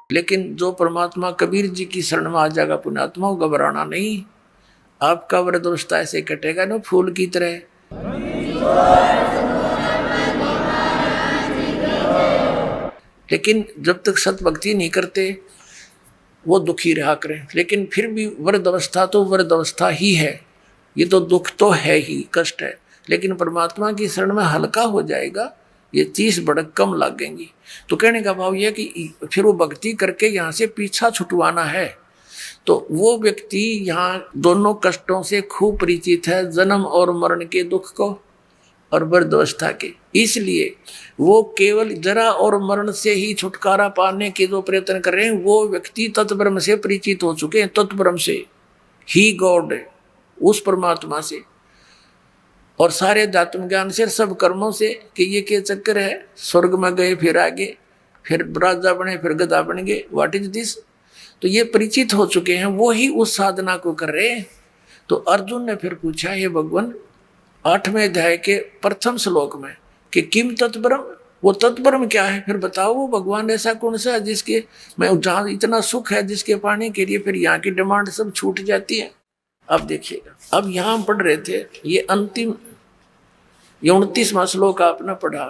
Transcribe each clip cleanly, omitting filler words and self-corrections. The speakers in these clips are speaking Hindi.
लेकिन जो परमात्मा कबीर जी की शरण में आ जाएगा पुण्यात्मा, घबराना नहीं, आपका वृद्धावस्था ऐसे कटेगा ना फूल की तरह। लेकिन जब तक सत भक्ति नहीं करते वो दुखी रहा करें। लेकिन फिर भी वृद्धावस्था तो वृद्धावस्था ही है, ये तो दुख तो है ही, कष्ट है, लेकिन परमात्मा की शरण में हल्का हो जाएगा, ये 30 भड़क कम लगेंगी। तो कहने का भाव यह कि फिर वो भक्ति करके यहाँ से पीछा छुटवाना है। तो वो व्यक्ति यहाँ दोनों कष्टों से खूब परिचित है, जन्म और मरण के दुख को और वृद्धावस्था के, इसलिए वो केवल जरा और मरण से ही छुटकारा पाने के जो प्रयत्न कर रहे हैं, वो व्यक्ति तत्ब्रह्म से परिचित हो चुके हैं, तत्ब्रह्म से ही, गॉड है, उस परमात्मा से और सारे अध्यात्म ज्ञान से, सब कर्मों से कि ये क्या चक्कर है, स्वर्ग में गए फिर आगे, फिर राजा बने फिर गधा बन गए, व्हाट इज दिस। तो ये परिचित हो चुके हैं, वो ही उस साधना को कर रहे हैं। तो अर्जुन ने फिर पूछा, हे भगवान 8वें अध्याय के प्रथम श्लोक में कि किम तत्परम, वो तत्परम क्या है, फिर बताओ वो भगवान ऐसा कौन सा है जिसके मैं जहाँ इतना सुख है जिसके पाने के लिए फिर यहाँ की डिमांड सब छूट जाती है। अब देखिएगा, अब यहाँ पढ़ रहे थे ये अंतिम, ये 29वां श्लोक आपने पढ़ा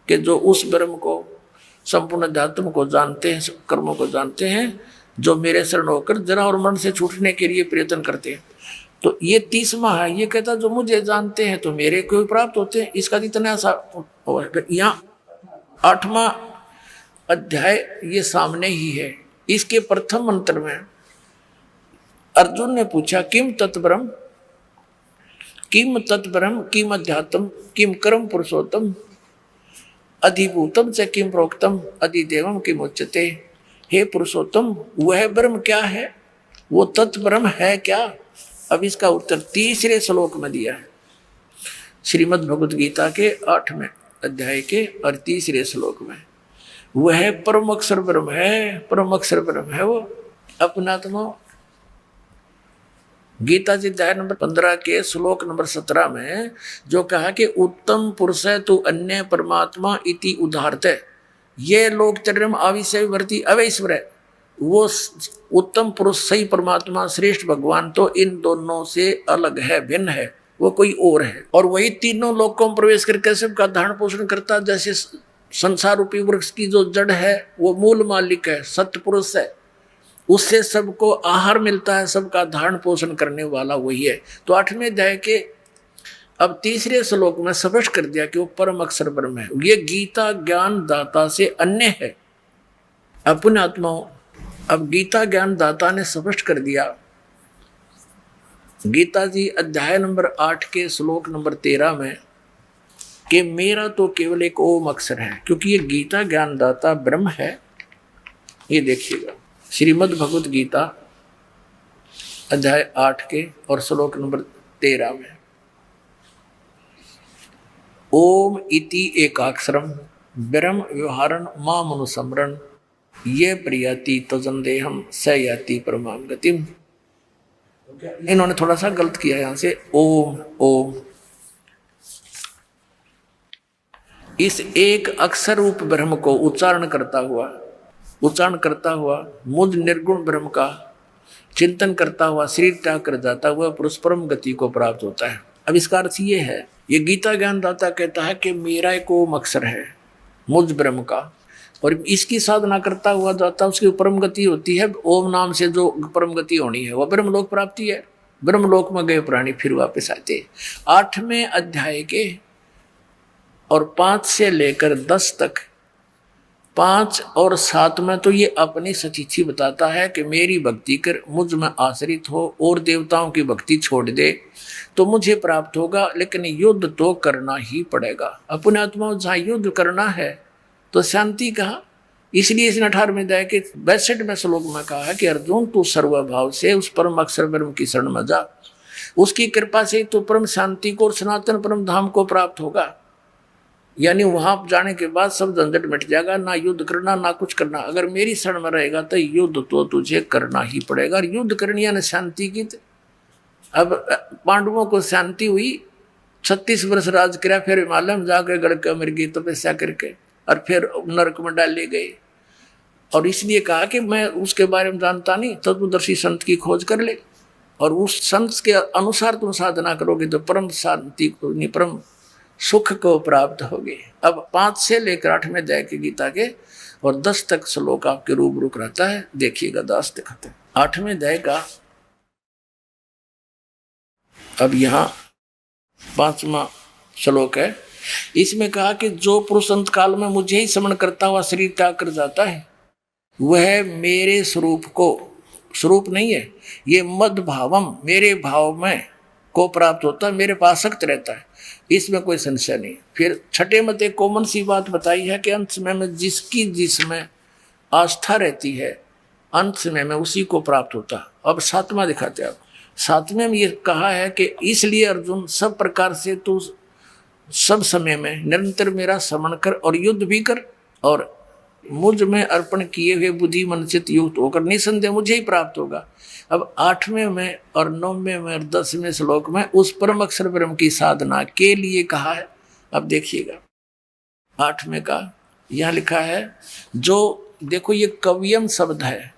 कि जो उस ब्रह्म को, संपूर्ण अध्यात्म को जानते हैं, सब कर्मों को जानते हैं, जो मेरे शरण होकर जरा और मन से छूटने के लिए प्रयत्न करते हैं। तो ये 30वां है, ये कहता जो मुझे जानते हैं तो मेरे को प्राप्त होते हैं, इसका जितना सा यहाँ 8वां अध्याय ये सामने ही है। इसके प्रथम मंत्र में अर्जुन ने पूछा किम तत्ब्रह्म, किम तत्ब्रह्म, किम अध्यात्म, किम कर्म पुरुषोत्तम, अधिभूतम च किम प्रोक्तम, अधिदेवम किम उच्यते। हे पुरुषोत्तम, वह ब्रह्म क्या है, वो तत्ब्रह्म है क्या। अब इसका उत्तर 3रे श्लोक में दिया है, श्रीमद् भगवद गीता के 8वें अध्याय के और 3रे श्लोक में। वह परम अक्षर ब्रह्म है, परम अक्षर ब्रह्म है वो अपना। तो गीता जी अध्याय नंबर 15 के श्लोक नंबर 17 में जो कहा कि उत्तम पुरुष है तू अन्य परमात्मा इति उदाहरत, ये लोग चरम आविषय वर्ती अवैश्वर है, वो उत्तम पुरुष सही परमात्मा श्रेष्ठ भगवान तो इन दोनों से अलग है, भिन्न है, वो कोई और है। और वही तीनों लोकों में प्रवेश करके सबका धारण पोषण करता, जैसे संसार रूपी वृक्ष की जो जड़ है वो मूल मालिक है, सत्य पुरुष है, उससे सबको आहार मिलता है, सबका धारण पोषण करने वाला वही है। तो 8वें अध्याय के अब 3रे श्लोक में स्पष्ट कर दिया कि वो परम अक्षर ब्रह्म है, ये गीता ज्ञान दाता से अन्य है। अपने आत्माओं, अब गीता ज्ञान दाता ने स्पष्ट कर दिया, गीता जी अध्याय नंबर 8 के श्लोक नंबर 13 में कि मेरा तो केवल एक ओम अक्षर है, क्योंकि ये गीता ज्ञान दाता ब्रह्म है। ये देखिएगा श्रीमद् भगवद गीता अध्याय 8 के और श्लोक नंबर 13 में ओम इति एकाक्षरम ब्रह्म व्यवहारन माम अनुसमरण ये प्रियति तजंदेहम स याति परमाम गतिम। इन्होंने थोड़ा सा गलत किया यहां से, ओम ओम, इस एक अक्षर रूप ब्रह्म को उच्चारण करता हुआ मुझ निर्गुण ब्रह्म का चिंतन करता हुआ शरीर त्याग कर जाता हुआ पुरुष परम गति को प्राप्त होता है। अब इसका अर्थ ये है, ये गीता ज्ञान दाता कहता है कि मेरा एक ओम अक्षर है मुझ ब्रह्म का, और इसकी साधना करता हुआ जाता उसकी परम गति होती है। ओम नाम से जो परम गति होनी है वह ब्रह्मलोक प्राप्ति है। ब्रह्मलोक में गए प्राणी फिर वापस आते। 8वें अध्याय के और 5 से लेकर 10 तक, 5 और 7 में तो ये अपनी सचिथि बताता है कि मेरी भक्ति कर, मुझ में आश्रित हो और देवताओं की भक्ति छोड़ दे तो मुझे प्राप्त होगा, लेकिन युद्ध तो करना ही पड़ेगा। अपने आत्मा जहाँ युद्ध करना है तो शांति कहा, इसलिए इसने 18वें अध्याय के 62वें श्लोक में कहा है कि अर्जुन तू सर्वभाव से उस परम अक्षर ब्रह्म की शरण में जा, उसकी कृपा से तो परम शांति को और सनातन परम धाम को प्राप्त होगा। यानी वहां जाने के बाद सब झंझट मिट जाएगा, ना युद्ध करना ना कुछ करना। अगर मेरी शरण में रहेगा तो युद्ध तो तुझे करना ही पड़ेगा। युद्ध करनी है ना शांति की। अब पांडवों को शांति हुई, 36 वर्ष राज किया, फिर हिमालय में जाकर गढ़ के मर गई तपस्या करके, और फिर नरक में डाले गए। और इसलिए कहा कि मैं उसके बारे में जानता नहीं, तत्वदर्शी संत की खोज कर ले और उस संत के अनुसार तुम साधना करोगे तो परम शांति को, परम सुख को प्राप्त होगे। अब 5 से लेकर 8 में अध्याय की गीता के और 10 तक श्लोक आपके रूबरू रहता है, देखिएगा। 10 दिखाते हैं 8वें अध्याय का। अब यहाँ 5वां श्लोक है। इसमें कहा कि जो पुरुष अंत काल में मुझे ही स्मरण करता हुआ शरीर त्याग कर जाता है, वह मेरे स्वरूप को, स्वरूप नहीं है ये, मद भावम, मेरे भाव में को प्राप्त होता है, मेरे पास आसक्त रहता है, इसमें कोई संशय नहीं। फिर 6 मत एक कॉमन सी बात बताई है कि अंत समय में जिसकी जिसमें आस्था रहती है, अंत समय में उसी को प्राप्त होता है। अब 7वां दिखाते हैं आप। 7वें में ये कहा है कि इसलिए अर्जुन सब प्रकार से तू सब समय में निरंतर मेरा स्मरण कर और युद्ध भी कर, और मुझ में अर्पण किए हुए बुद्धि मन चित्त युक्त होकर निसंदेह मुझे ही प्राप्त होगा। अब 8वें में और 9वें में और 10वें श्लोक में उस परम अक्षर ब्रह्म की साधना के लिए कहा है। अब देखिएगा 8वें का यहाँ लिखा है, जो देखो ये कवियम शब्द है।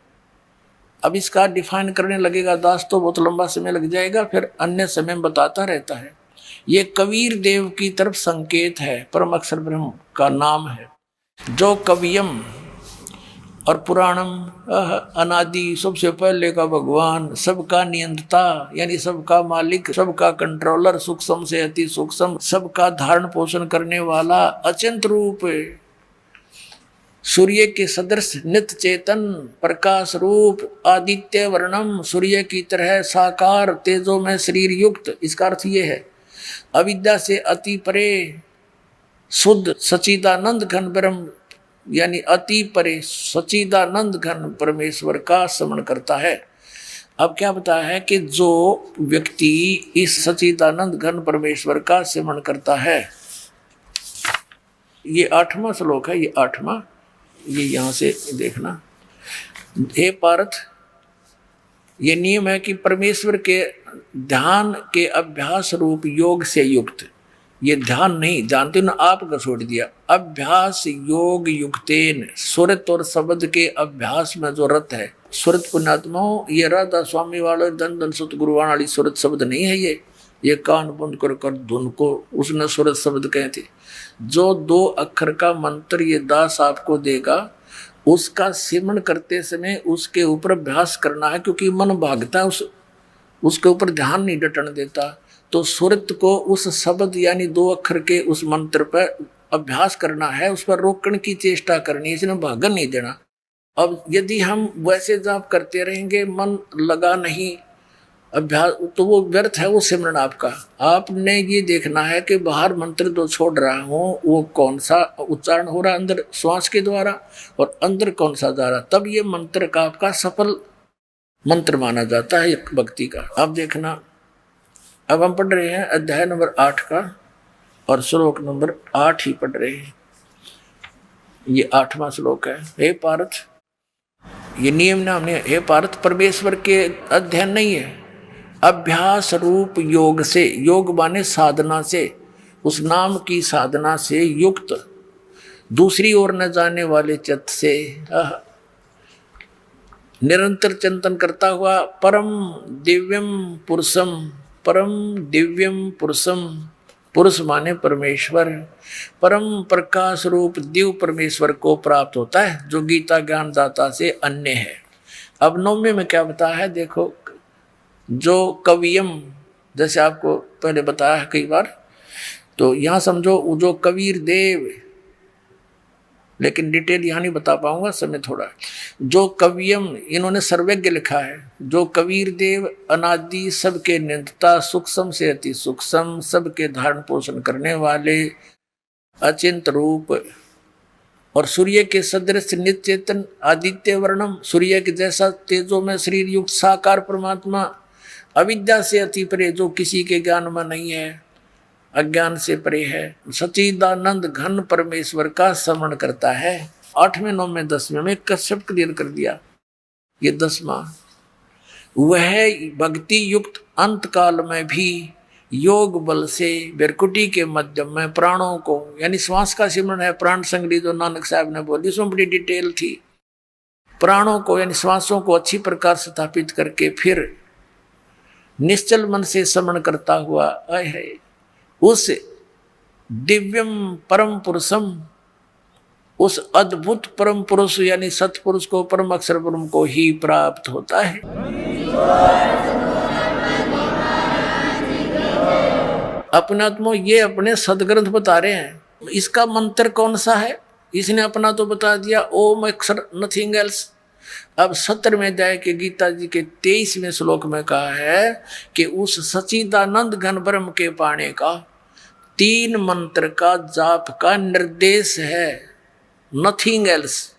अब इसका डिफाइन करने लगेगा दास तो बहुत लंबा समय लग जाएगा, फिर अन्य समय में बताता रहता है। ये कबीर देव की तरफ संकेत है, परम अक्षर ब्रह्म का नाम है। जो कवियम और पुराणम, अनादि, सबसे पहले का भगवान, सबका नियंता यानी सबका मालिक, सबका कंट्रोलर, सूक्ष्म से अति सूक्ष्म, सबका धारण पोषण करने वाला, अचिंत रूप, सूर्य के सदृश, नित्य चेतन, प्रकाश रूप, आदित्य वर्णम, सूर्य की तरह साकार, तेजो में शरीर युक्त। इसका अर्थ ये है अविद्या से अति परे, शुद्ध सच्चिदानंद घन ब्रह्म यानी अति परे सच्चिदानंद घन परमेश्वर का स्मरण करता है। अब क्या बताया है कि जो व्यक्ति इस सच्चिदानंद घन परमेश्वर का स्मरण करता है, ये 8वां श्लोक है, ये 8वां, ये यहाँ से देखना। हे पार्थ, ये नियम है कि परमेश्वर के ध्यान के अभ्यास रूप योग से युक्त, ये ध्यान नहीं जानते ना, आपका छोड़ दिया, अभ्यास योग युक्तेन, सुरत और शब्द के अभ्यास में जो रत है। सुरत पुण्यात्माओं, ये राधा स्वामी वाले धन धन सतगुरुवान वाली सुरत शब्द नहीं है, ये कान बंद कर धुन को उसने सुरत शब्द कहे थे। जो 2 अक्षर का मंत्र ये दास आपको देगा, उसका सिमरण करते समय उसके ऊपर अभ्यास करना है, क्योंकि मन भागता है, उसके ऊपर ध्यान नहीं डटने देता। तो सुरत को उस शब्द यानी 2 अक्षर के उस मंत्र पर अभ्यास करना है, उस पर रोकने की चेष्टा करनी है, इसने भागन नहीं देना। अब यदि हम वैसे जाप करते रहेंगे, मन लगा नहीं अभ्यास, तो वो व्यर्थ है वो सिमरन आपका। आपने ये देखना है कि बाहर मंत्र जो छोड़ रहा हूँ वो कौन सा उच्चारण हो रहा है अंदर श्वास के द्वारा, और अंदर कौन सा जा रहा, तब ये मंत्र का आपका सफल मंत्र माना जाता है एक भक्ति का। अब देखना, अब हम पढ़ रहे हैं अध्याय नंबर 8 का और श्लोक नंबर 8 ही पढ़ रहे हैं। ये 8वां श्लोक है। हे पार्थ, ये नियम नाम है, हे पार्थ, परमेश्वर के अध्ययन नहीं है, अभ्यास रूप योग से, योग माने साधना से, उस नाम की साधना से युक्त, दूसरी ओर न जाने वाले चित्त से निरंतर चिंतन करता हुआ परम दिव्यम पुरुषम, परम दिव्यम पुरुषम, पुरुष माने परमेश्वर, परम प्रकाश रूप दिव्य परमेश्वर को प्राप्त होता है, जो गीता ज्ञान दाता से अन्य है। अब 9वें में क्या बताया है, देखो, जो कवियम, जैसे आपको पहले बताया है कई बार, तो यहाँ समझो जो कबीर देव, लेकिन डिटेल यहाँ नहीं बता पाऊंगा, समय थोड़ा। जो कवियम, इन्होंने सर्वज्ञ लिखा है, जो कबीर देव अनादि, सबके नियंता, सूक्ष्म से अति सूक्ष्म, सबके धारण पोषण करने वाले, अचिंत रूप और सूर्य के सदृश नित्य चेतन, आदित्य वर्णम, सूर्य के जैसा तेजो में शरीर युक्त साकार परमात्मा, अविद्या से अति परे, जो किसी के ज्ञान में नहीं है, अज्ञान से परे है, सच्चिदानंद घन परमेश्वर का स्मरण करता है। 8वें 9वें 10वें में कश्यप क्लियर कर दिया। ये 10वां, वह भक्ति युक्त अंत काल में भी योग बल से बेरकुटी के मध्यम में प्राणों को, यानी श्वास का सिमरण है, प्राण संगरी जो नानक साहब ने बोली, उसमें बड़ी डिटेल थी। प्राणों को यानी श्वासों को अच्छी प्रकार स्थापित करके फिर निश्चल मन से स्मरण करता हुआ है उस दिव्यम परम पुरुषम, उस अद्भुत परम पुरुष यानी सतपुरुष को, परम अक्षर ब्रह्म को ही प्राप्त होता है। अपना आत्मा ये अपने सदग्रंथ बता रहे हैं। इसका मंत्र कौन सा है? इसने अपना तो बता दिया, ओम अक्षर नथिंग एल्स। अब 17वें अध्याय के गीता जी के 23वें श्लोक में कहा है कि उस सच्चिदानंद घन ब्रह्म के पाने का 3 मंत्र का जाप का निर्देश है। नथिंग एल्स,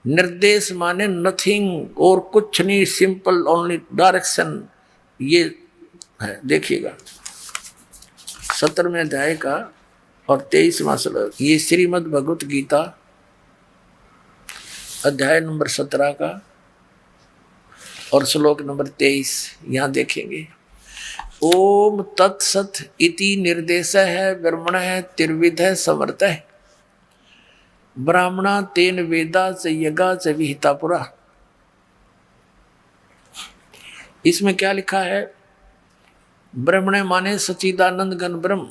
निर्देश माने नथिंग और कुछ नहीं, सिंपल ओनली डायरेक्शन, ये है। देखिएगा 17वें अध्याय का और 23वां श्लोक, ये श्रीमद् भगवत गीता अध्याय नंबर 17 का और श्लोक नंबर 23, यहाँ देखेंगे। ओम तत्सत इति निर्देश है ब्रह्मण है त्रिविध है समर्थ है ब्राह्मणा तेन वेदा च यज्ञा च विहिता पुरा। इसमें क्या लिखा है? ब्रह्मण माने सच्चिदानंद घन ब्रह्म,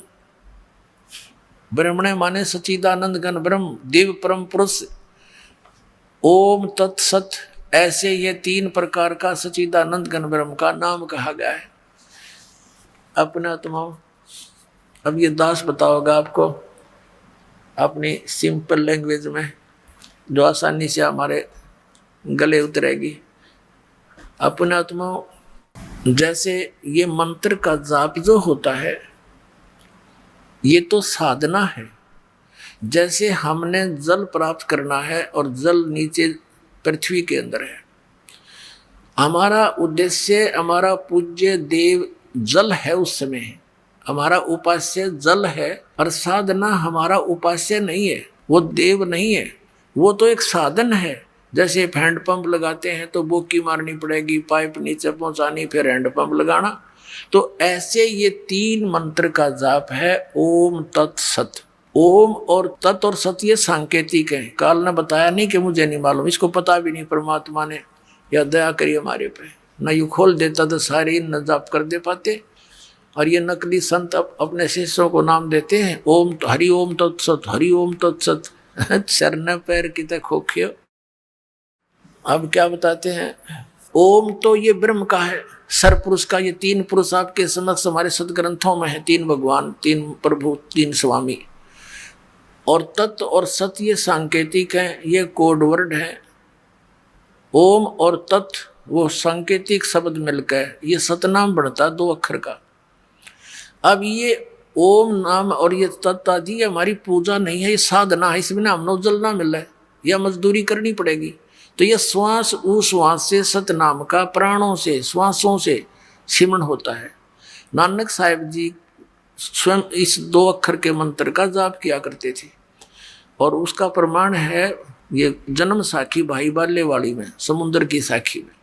ब्रह्मण माने सच्चिदानंद घन ब्रह्म, देव परम पुरुष। ओम तत्सत, ऐसे ये 3 प्रकार का सच्चिदानंद घन ब्रह्म का नाम कहा गया है। अपने आत्माओं, अब ये दास बताओगा आपको अपनी सिंपल लैंग्वेज में, जो आसानी से हमारे गले उतरेगी। अपने आत्माओं, जैसे ये मंत्र का जाप जो होता है ये तो साधना है। जैसे हमने जल प्राप्त करना है और जल नीचे पृथ्वी के अंदर है, हमारा उद्देश्य, हमारा पूज्य देव जल है, उस समय हमारा उपास्य जल है, और साधना हमारा उपास्य नहीं है, वो देव नहीं है, वो तो एक साधन है। जैसे हैंड पंप लगाते हैं तो बोकी मारनी पड़ेगी, पाइप नीचे पहुंचानी, फिर हैंड पंप लगाना। तो ऐसे ये 3 मंत्र का जाप है, ओम तत्सत। ओम और तत् और सत ये सांकेतिक है। काल ने बताया नहीं कि मुझे नहीं मालूम, इसको पता भी नहीं परमात्मा ने, या दया करिए हमारे पे, न यू खोल देता तो सारे न जाप कर दे पाते। और ये नकली संत अपने शिष्यों को नाम देते हैं, ओम तो हरि ओम तत्सत, हरि ओम तत्सत। चरण पैर की तक खोखियो। अब क्या बताते हैं? ओम तो ये ब्रह्म का है, सरपुरुष का। ये 3 पुरुष आपके समक्ष हमारे सदग्रंथों में है, 3 भगवान, 3 प्रभु, 3 स्वामी। और तत्व और सत ये सांकेतिक हैं, ये कोड वर्ड है। ओम और तत्व वो सांकेतिक शब्द मिलकर ये सतनाम बढ़ता 2 अक्षर का। अब ये ओम नाम और ये तत्व आदि हमारी पूजा नहीं है, ये साधना है। इसमें हम नौजल ना मिल है, या मजदूरी करनी पड़ेगी। तो ये श्वास उश्वास से सतनाम का प्राणों से, श्वासों से सिमरण होता है। नानक साहिब जी स्वयं इस 2 अक्षर के मंत्र का जाप किया करते थे, और उसका प्रमाण है ये जन्म साखी भाई बाल्यवाड़ी में, समुद्र की साखी में।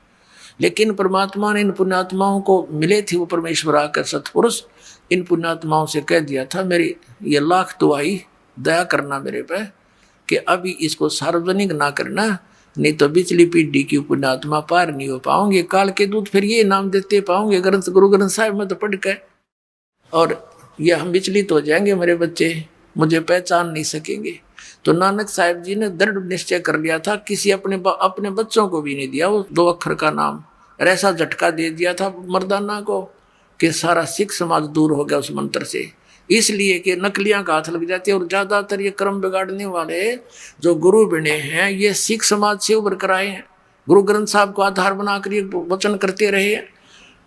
लेकिन परमात्मा ने इन पुण्यात्माओं को मिले थे, वो परमेश्वर आकर सतपुरुष इन पुण्यात्माओं से कह दिया था, मेरी ये लाख दुआई दया करना मेरे पे कि अभी इसको सार्वजनिक ना करना, नहीं तो बिचली पीढ़ी की पुण्यात्मा पार नहीं हो पाओगे। काल के दूत फिर ये नाम देते पाओगे ग्रंथ, गुरु ग्रंथ साहिब में तो पढ़ के, और ये हम विचलित हो जाएंगे, मेरे बच्चे मुझे पहचान नहीं सकेंगे। तो नानक साहिब जी ने दृढ़ निश्चय कर लिया था, किसी अपने बच्चों को भी नहीं दिया वो 2 अक्षर का नाम। और ऐसा झटका दे दिया था मर्दाना को कि सारा सिख समाज दूर हो गया उस मंत्र से। इसलिए कि नकलियां का हाथ लग जाती है, और ज़्यादातर ये कर्म बिगाड़ने वाले जो गुरु बने हैं ये सिख समाज से उभर कर आए हैं। गुरु ग्रंथ साहब को आधार बनाकर ये वचन करते रहे हैं।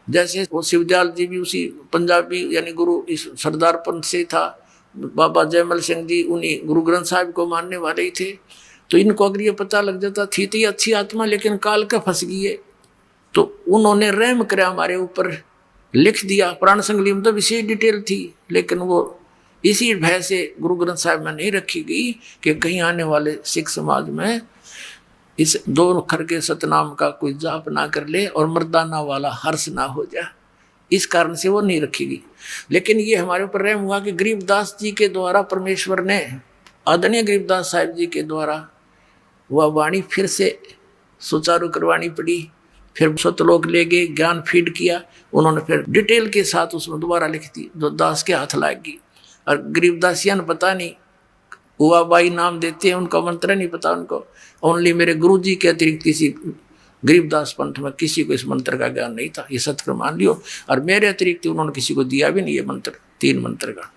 जैसे वो शिवदयाल जी भी उसी पंजाबी यानी गुरु इस सरदार पंथ से था, बाबा जयमल सिंह जी उन्हीं गुरु ग्रंथ साहिब को मानने वाले ही थे। तो इनको अगर ये पता लग जाता थी तो ये अच्छी आत्मा, लेकिन काल का फंस गई है, तो उन्होंने रहम कर हमारे ऊपर लिख दिया। प्राण संगली में तो विशेष डिटेल थी, लेकिन वो इसी भय से गुरु ग्रंथ साहिब में नहीं रखी गई कि कहीं आने वाले सिख समाज में इस 2 अक्षर के सतनाम का कोई जाप ना कर ले और मर्दाना वाला हर्ष ना हो जाए। इस कारण से वो नहीं रखी गई। लेकिन ये हमारे ऊपर रहम हुआ कि गरीबदास जी के द्वारा परमेश्वर ने, आदरणीय गरीबदास साहिब जी के द्वारा वह वाणी फिर से सुचारू करवानी पड़ी। फिर सतलोक ले गए, ज्ञान फीड किया उन्होंने, फिर डिटेल के साथ उसमें दोबारा लिख दी, जो दास के हाथ लाएगी। और गरीबदासियान पता नहीं, हुआ बाई नाम देते हैं, उनका मंत्र नहीं पता उनको। ओनली मेरे गुरु जी के अतिरिक्त किसी गरीबदास पंथ में किसी को इस मंत्र का ज्ञान नहीं था, ये सत्य मान लियो। और मेरे अतिरिक्त उन्होंने किसी को दिया भी नहीं ये मंत्र, 3 मंत्र का।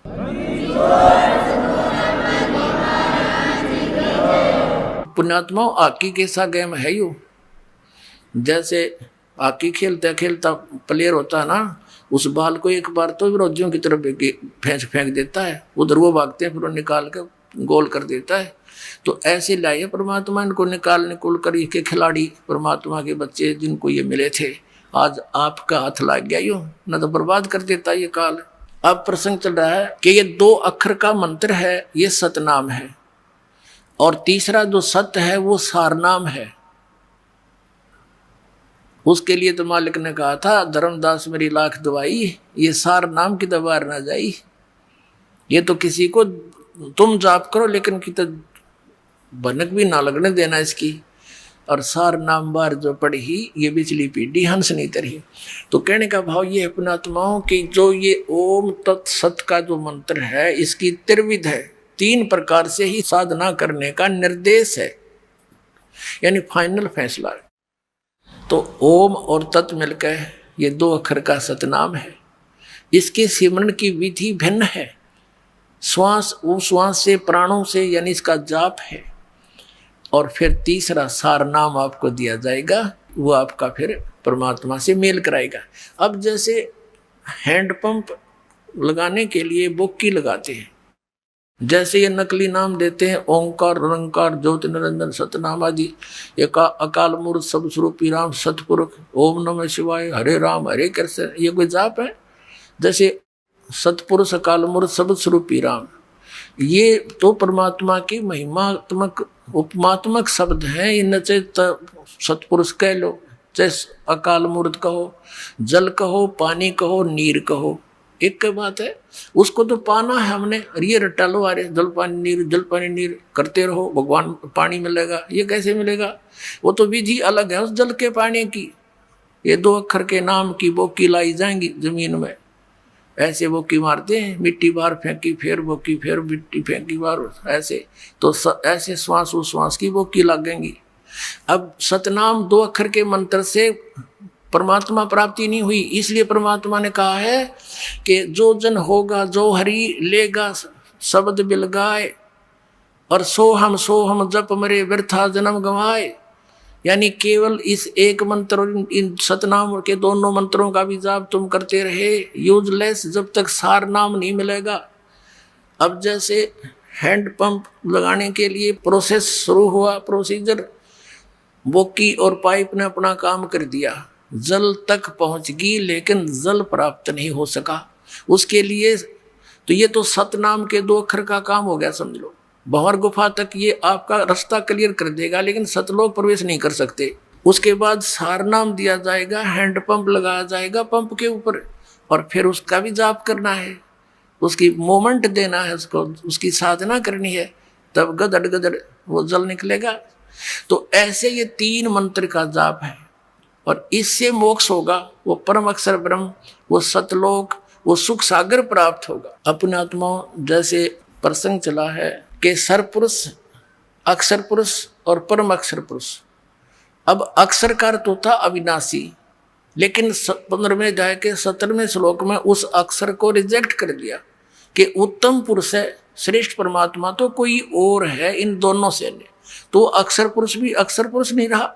पुण्यात्माओं, हॉकी के साथ गेम है यू। जैसे हॉकी खेलता खेलता प्लेयर होता है ना, उस बाल को एक बार तो विरोधियों की तरफ फेंक देता है, उधर वो भागते हैं, फिर वो निकाल के गोल कर देता है। तो ऐसे लाए परमात्मा इनको निकाल कर के खिलाड़ी, परमात्मा के बच्चे जिनको ये मिले थे, आज आपका हाथ लग गया यूं, न तो बर्बाद कर देता ये काल। अब प्रसंग चल रहा है कि ये 2 अक्षर का मंत्र है, ये सतनाम है, और तीसरा जो सत्य है वो सारनाम है। उसके लिए तो मालिक ने कहा था, धर्मदास मेरी लाख दवाई, ये सार नाम की दबार ना जाई। ये तो किसी को तुम जाप करो, लेकिन कि तो भनक भी ना लगने देना इसकी। और सार नाम बार जो पढ़ी, ये बिचली पीढ़ी हंस नहीं तरी। तो कहने का भाव ये है पुण्यात्माओं कि जो ये ओम तत् सत का जो मंत्र है, इसकी त्रिविध है, 3 प्रकार से ही साधना करने का निर्देश है, यानी फाइनल फैसला है। तो ओम और तत् मिलकर ये 2 अक्षर का सतनाम है। इसके सिमरन की विधि भिन्न है, श्वास उश्वास से, प्राणों से, यानी इसका जाप है। और फिर तीसरा सार नाम आपको दिया जाएगा, वो आपका फिर परमात्मा से मेल कराएगा। अब जैसे हैंडपंप लगाने के लिए बोक्की लगाते हैं, जैसे ये नकली नाम देते हैं ओंकार, निरंकार, ज्योति निरंजन, सतनाम आदि, एक अकाल मूर्त सब स्वरूपी राम सतपुरुष, ओम नमः शिवाय, हरे राम हरे कृष्ण, ये कोई जाप है? जैसे सतपुरुष, अकाल मूर्त, सब स्वरूपी राम, ये तो परमात्मा की महिमात्मक उपमात्मक शब्द हैं। इन चाहे सतपुरुष कह लो, चाहे अकाल मूर्त कहो, जल कहो, पानी कहो, नीर कहो, एक की बात है। उसको तो पाना है हमने, और ये रट्टा लो, अरे जल पानी नीर, जल पानी नीर करते रहो, भगवान पानी मिलेगा, ये कैसे मिलेगा? वो तो विधि अलग है उस जल के पानी की। ये 2 अक्षर के नाम की बोकी लाई जाएंगी जमीन में, ऐसे बोकी मारते हैं, मिट्टी बाहर फेंकी, फिर बोकी, फिर मिट्टी फेंकी बाहर, ऐसे तो ऐसे श्वास उश्वास की बोकी लगेंगी। अब सतनाम 2 अक्षर के मंत्र से परमात्मा प्राप्ति नहीं हुई, इसलिए परमात्मा ने कहा है कि जो जन होगा जो हरि लेगा शब्द बिलगाए, और सो हम जप मरे व्यर्था जन्म गंवाए। यानी केवल इस एक मंत्र और इन सतनाम के दोनों मंत्रों का भी जाप तुम करते रहे, यूजलेस, जब तक सार नाम नहीं मिलेगा। अब जैसे हैंड पंप लगाने के लिए प्रोसेस शुरू हुआ, प्रोसीजर, बोकी और पाइप ने अपना काम कर दिया, जल तक पहुंच गई, लेकिन जल प्राप्त नहीं हो सका। उसके लिए तो ये तो सतनाम के 2 अक्षर का काम हो गया, समझ लो। भंवर गुफा तक ये आपका रास्ता क्लियर कर देगा, लेकिन सतलोक प्रवेश नहीं कर सकते। उसके बाद सारनाम दिया जाएगा, हैंड पंप लगाया जाएगा पंप के ऊपर, और फिर उसका भी जाप करना है, उसकी मोमेंट देना है, उसको उसकी साधना करनी है, तब गदड़ गदड़ वो जल निकलेगा। तो ऐसे ये 3 मंत्र का जाप है, और इससे मोक्ष होगा, वो परम अक्षर ब्रह्म, वो सतलोक, वो सुख सागर प्राप्त होगा। अपने आत्माओं, जैसे प्रसंग चला है कि सरपुरुष, अक्षर पुरुष और परम अक्षर पुरुष। अब अक्षर का अर्थ होता अविनाशी, लेकिन 15वें अध्याय के 17वें श्लोक में उस अक्षर को रिजेक्ट कर दिया कि उत्तम पुरुष है, श्रेष्ठ परमात्मा तो कोई और है इन दोनों से। तो अक्षर पुरुष भी अक्षर पुरुष नहीं रहा।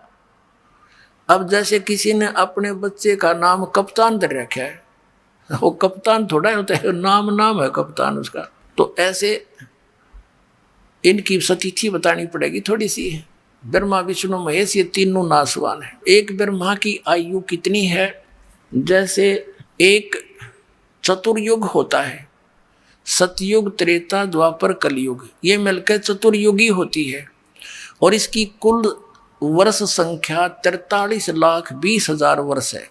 अब जैसे किसी ने अपने बच्चे का नाम कप्तान दे रखा है, वो कप्तान थोड़ा होता है, नाम है कप्तान उसका। तो ऐसे इनकी सतिथि बतानी पड़ेगी थोड़ी सी। ब्रह्मा विष्णु महेश ये तीनों नासवान है। एक ब्रह्मा की आयु कितनी है? जैसे एक चतुर्युग होता है, सतयुग, त्रेता, द्वापर, कलयुग, ये मिलकर चतुर्युगी होती है, और इसकी कुल वर्ष संख्या 43,20,000 वर्ष है।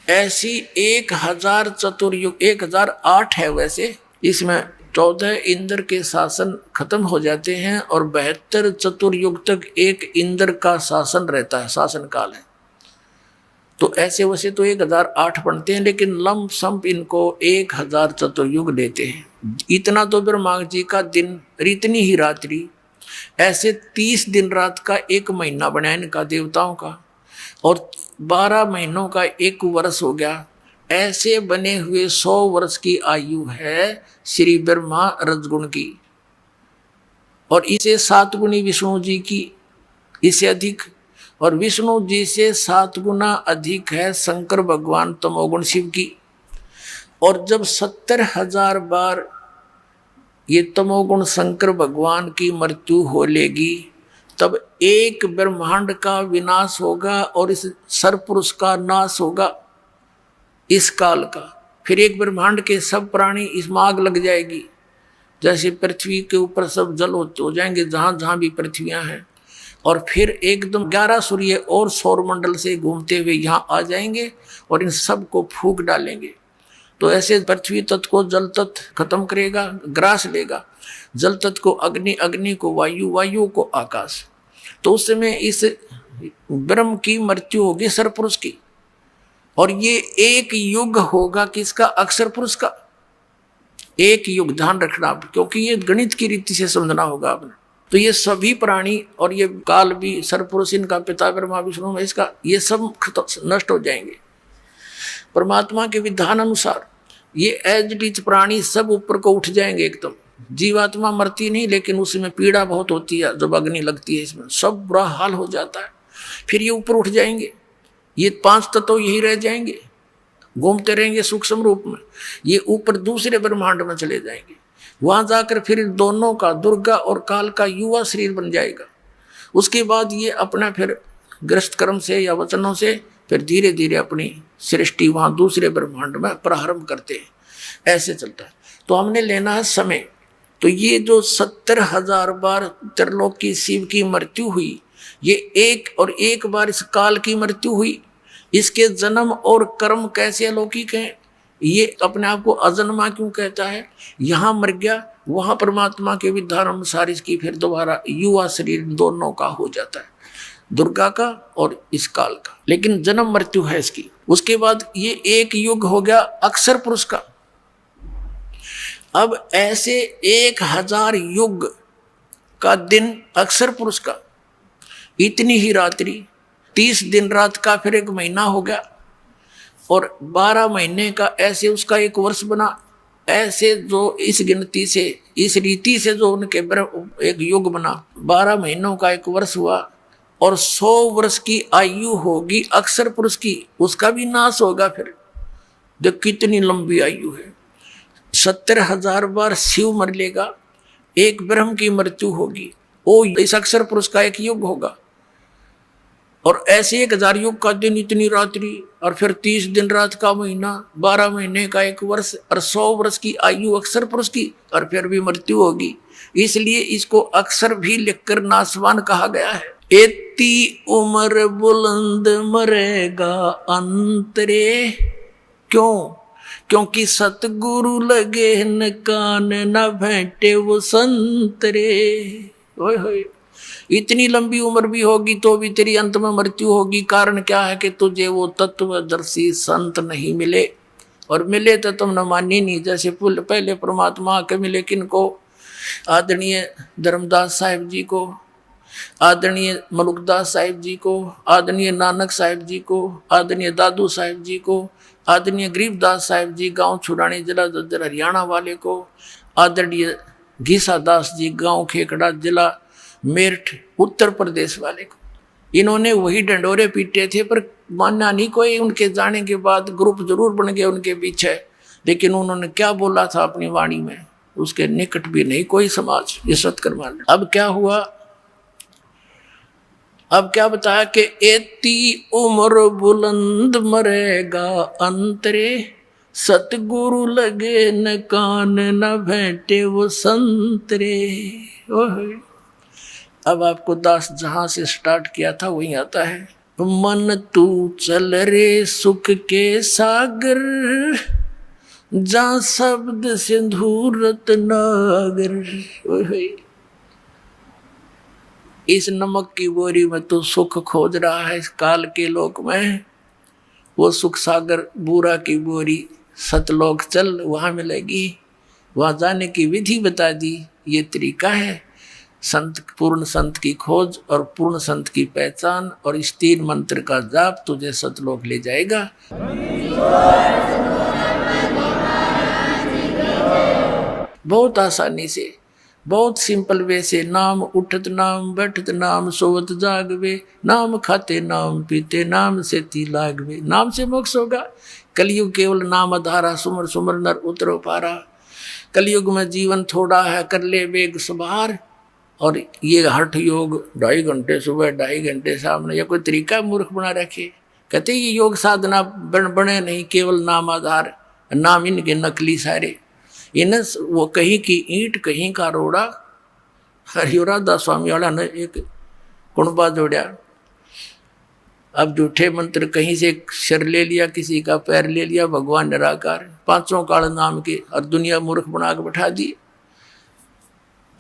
ऐसी 1000 चतुर्युग, 1008 है वैसे, इसमें 14 इंद्र के शासन खत्म हो जाते हैं और 72 चतुर्युग तक एक इंद्र का शासन रहता है, शासन काल है। तो ऐसे वैसे तो 1008 बनते हैं, लेकिन लंब संप इनको 1000 चतुर्युग देते हैं। इतना तो ब्रह्मा जी का दिन, इतनी ही रात्रि, ऐसे 30 दिन रात का एक महीना बना इनका देवताओं का, और 12 महीनों का एक वर्ष हो गया। ऐसे बने हुए 100 वर्ष की आयु है श्री ब्रह्मा रजगुण की, और इसे 7 गुणी विष्णु जी की, इससे अधिक, और विष्णु जी से 7 गुना अधिक है शंकर भगवान तमोगुण शिव की। और जब 70,000 बार ये तमोगुण शंकर भगवान की मृत्यु हो लेगी, तब एक ब्रह्मांड का विनाश होगा और इस सरपुरुष का नाश होगा इस काल का। फिर एक ब्रह्मांड के सब प्राणी इसमें आग लग जाएगी, जैसे पृथ्वी के ऊपर सब जल हो जाएंगे जहां जहां भी पृथ्वियां हैं, और फिर एकदम 11 सूर्य और सौरमंडल से घूमते हुए यहाँ आ जाएंगे और इन सब को फूंक डालेंगे। तो ऐसे पृथ्वी तत्व को जल तत्व खत्म करेगा, ग्रास लेगा, जल तत्व को अग्नि, अग्नि को वायु, वायु को आकाश। तो उस समय इस ब्रह्म की मृत्यु होगी सरपुरुष की, और ये एक युग होगा किसका? अक्षर पुरुष का। एक युग, ध्यान रखना, क्योंकि ये गणित की रीति से समझना होगा आपने। तो ये सभी प्राणी और ये काल भी, सरपुरुष इनका पिता ब्रह्मा विष्णु महेश का, ये सब नष्ट हो जाएंगे। परमात्मा के विधान अनुसार ये एज इट इज प्राणी सब ऊपर को उठ जाएंगे एकदम। जीवात्मा मरती नहीं, लेकिन उसमें पीड़ा बहुत होती है जब अग्नि लगती है, इसमें सब बुरा हाल हो जाता है। फिर ये ऊपर उठ जाएंगे, ये 5 तत्व यही रह जाएंगे, घूमते रहेंगे सूक्ष्म रूप में। ये ऊपर दूसरे ब्रह्मांड में चले जाएंगे, वहां जाकर फिर दोनों का, दुर्गा और काल का युवा शरीर बन जाएगा। उसके बाद ये अपना फिर ग्रस्त कर्म से या वचनों से फिर धीरे धीरे अपनी सृष्टि वहां दूसरे ब्रह्मांड में प्रारंभ करते हैं। ऐसे चलता है। तो हमने लेना है समय। तो ये जो 70,000 बार त्रिलोकी शिव की मृत्यु हुई, ये एक बार इस काल की मृत्यु हुई। इसके जन्म और कर्म कैसे अलौकिक हैं। ये अपने आप को अजन्मा क्यों कहता है? यहाँ मर गया, वहां परमात्मा के विधान अनुसार इसकी फिर दोबारा युवा शरीर दोनों का हो जाता है, दुर्गा का और इस काल का। लेकिन जन्म मृत्यु है इसकी। उसके बाद ये एक युग हो गया अक्षर पुरुष का। अब ऐसे 1000 युग का दिन अक्षर पुरुष का, इतनी ही रात्रि, 30 दिन रात का फिर एक महीना हो गया, और 12 महीने का ऐसे उसका एक वर्ष बना। ऐसे जो इस गिनती से, इस रीति से जो उनके एक युग बना, 12 महीनों का एक वर्ष हुआ, और 100 वर्ष की आयु होगी अक्षर पुरुष की, उसका भी नाश होगा। फिर देख कितनी लंबी आयु है। 70,000 बार शिव मर लेगा, एक ब्रह्म की मृत्यु होगी, वो इस अक्षर पुरुष का एक युग होगा। और ऐसे 1000 युग का दिन, इतनी रात्रि, और फिर 30 दिन रात का महीना, 12 महीने का एक वर्ष, और 100 वर्ष की आयु अक्षर पुरुष की, और फिर भी मृत्यु होगी। इसलिए इसको अक्षर भी लिखकर नासवान कहा गया है। एती उम्र बुलंद मरेगा अंतरे, क्यों? क्योंकि सतगुरु लगे न कान, न भेंटे वो संतरे। ओए होए, इतनी लंबी उम्र भी होगी तो भी तेरी अंत में मृत्यु होगी। कारण क्या है कि तुझे वो तत्वदर्शी संत नहीं मिले, और मिले तो तुमने मानी नहीं। जैसे पहले परमात्मा के मिले किनको? आदरणीय धर्मदास साहिब जी को, आदरणीय मलुकदास साहिब जी को, आदरणीय नानक साहिब जी को, आदरणीय दादू साहिब जी को, आदरणीय गरीबदास साहिब जी गांव छुड़ानी जिला दद्दर हरियाणा वाले को, आदरणीय घीसा दास जी गांव खेकड़ा जिला मेरठ उत्तर प्रदेश वाले को। इन्होंने वही डंडोरे पीटे थे, पर मानना नहीं कोई। उनके जाने के बाद ग्रुप जरूर बन गए उनके पीछे, लेकिन उन्होंने क्या बोला था अपनी वाणी में, उसके निकट भी नहीं कोई समाज ये सत्कर मान। अब क्या हुआ? अब क्या बताया कि एती उम्र बुलंद मरेगा अंतरे, सतगुरु लगे न कान, न भेंटे वो संतरे। ओहे, अब आपको दास जहां से स्टार्ट किया था वहीं आता है। मन तू चल रे सुख के सागर, जहाँ शब्द सिंधु रत्नागर। इस नमक की बोरी में तो सुख खोज रहा है काल के लोक में, वो सुख सागर बूरा की बोरी सतलोक चल, वहाँ मिलेगी। वहाँ जाने की विधि बता दी, ये तरीका है संत, पूर्ण संत की खोज और पूर्ण संत की पहचान, और इस 3 मंत्र का जाप तुझे सतलोक ले जाएगा। बहुत आसानी से, बहुत सिंपल वे से, नाम उठत नाम बैठत नाम सोवत जागवे, नाम खाते नाम पीते नाम से ती लागवे। नाम से मोक्ष होगा। कलयुग केवल नाम आधारा, सुमर सुमर नर उतरो पारा। कलयुग में जीवन थोड़ा है, कर ले वेग सुधार। और ये हठ योग 2.5 घंटे सुबह 2.5 घंटे सामने, या कोई तरीका मूर्ख बना रखे। कहते ये योग साधना बने नहीं, केवल नाम आधार। नाम इनके नकली सारे, इन्हें वो कहीं की ईंट कहीं का रोड़ा। हरियोरा दास स्वामी वाला ने एक कुणबा जोड़ा। अब झूठे मंत्र कहीं से सिर ले लिया, किसी का पैर ले लिया, भगवान निराकार 5 काल नाम के, और दुनिया मूर्ख बना के बैठा दी।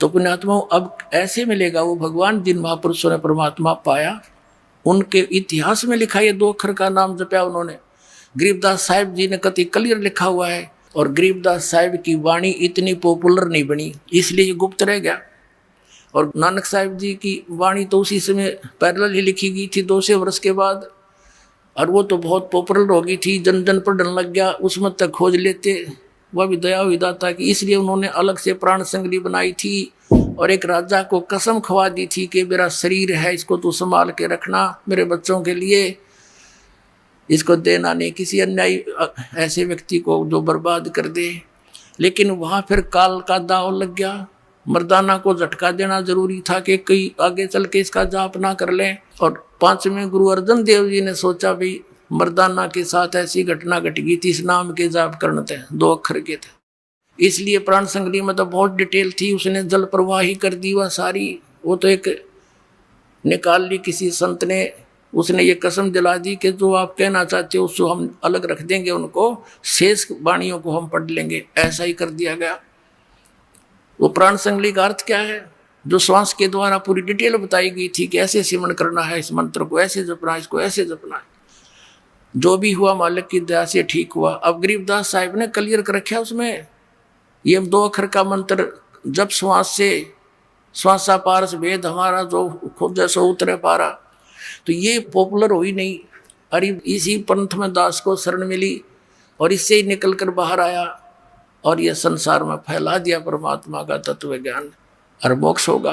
तो पुण्यात्मा अब ऐसे मिलेगा वो भगवान जिन महापुरुषों ने परमात्मा पाया, उनके इतिहास में लिखा, ये 2 अक्षर का नाम जपया उन्होंने। गरीबदास साहिब जी ने कति क्लियर लिखा हुआ है, और गरीबदास साहिब की वाणी इतनी पॉपुलर नहीं बनी, इसलिए ये गुप्त रह गया। और नानक साहिब जी की वाणी तो उसी समय पैरेलल ही लिखी गई थी 200 वर्ष के बाद, और वो तो बहुत पॉपुलर हो गई थी, जन जन पढ़ने लग गया, उसमें तक खोज लेते। वह भी दया हुई दाता की, इसलिए उन्होंने अलग से प्राण संगली बनाई थी, और एक राजा को कसम खवा दी थी कि मेरा शरीर है, इसको तू संभाल के रखना मेरे बच्चों के लिए, इसको देना नहीं किसी अन्यायी ऐसे व्यक्ति को जो बर्बाद कर दे। लेकिन वहाँ फिर काल का दाव लग गया। मर्दाना को झटका देना जरूरी था कि कई आगे चल के इसका जाप ना कर लें। और 5वें गुरु अर्जन देव जी ने सोचा भी मर्दाना के साथ ऐसी घटना घट गई थी, इस नाम के जाप करने थे, 2 अक्षर के थे। इसलिए प्राण संगली में तो बहुत डिटेल थी, उसने जल प्रवाही कर दी वह सारी। वो तो एक निकाल ली किसी संत ने, उसने ये कसम दिला दी कि जो आप कहना चाहते हो उसको हम अलग रख देंगे, उनको शेष वाणियों को हम पढ़ लेंगे। ऐसा ही कर दिया गया। वो प्राण संगली का अर्थ क्या है, जो श्वास के द्वारा पूरी डिटेल बताई गई थी कि ऐसे सिमरण करना है, इस मंत्र को ऐसे जपना, इसको ऐसे जपना है। जो भी हुआ मालिक की दया से ठीक हुआ। अब गरीबदास साहिब ने क्लियर कर रखा उसमें, ये 2 अक्षर का मंत्र जब श्वास से, श्वासा पारस भेद हमारा, जो खुद जैसो उतरे पारा। तो ये पॉपुलर हुई नहीं, अरे इसी पंथ में दास को शरण मिली, और इससे ही निकल कर बाहर आया, और यह संसार में फैला दिया परमात्मा का तत्व ज्ञान, और मोक्ष होगा।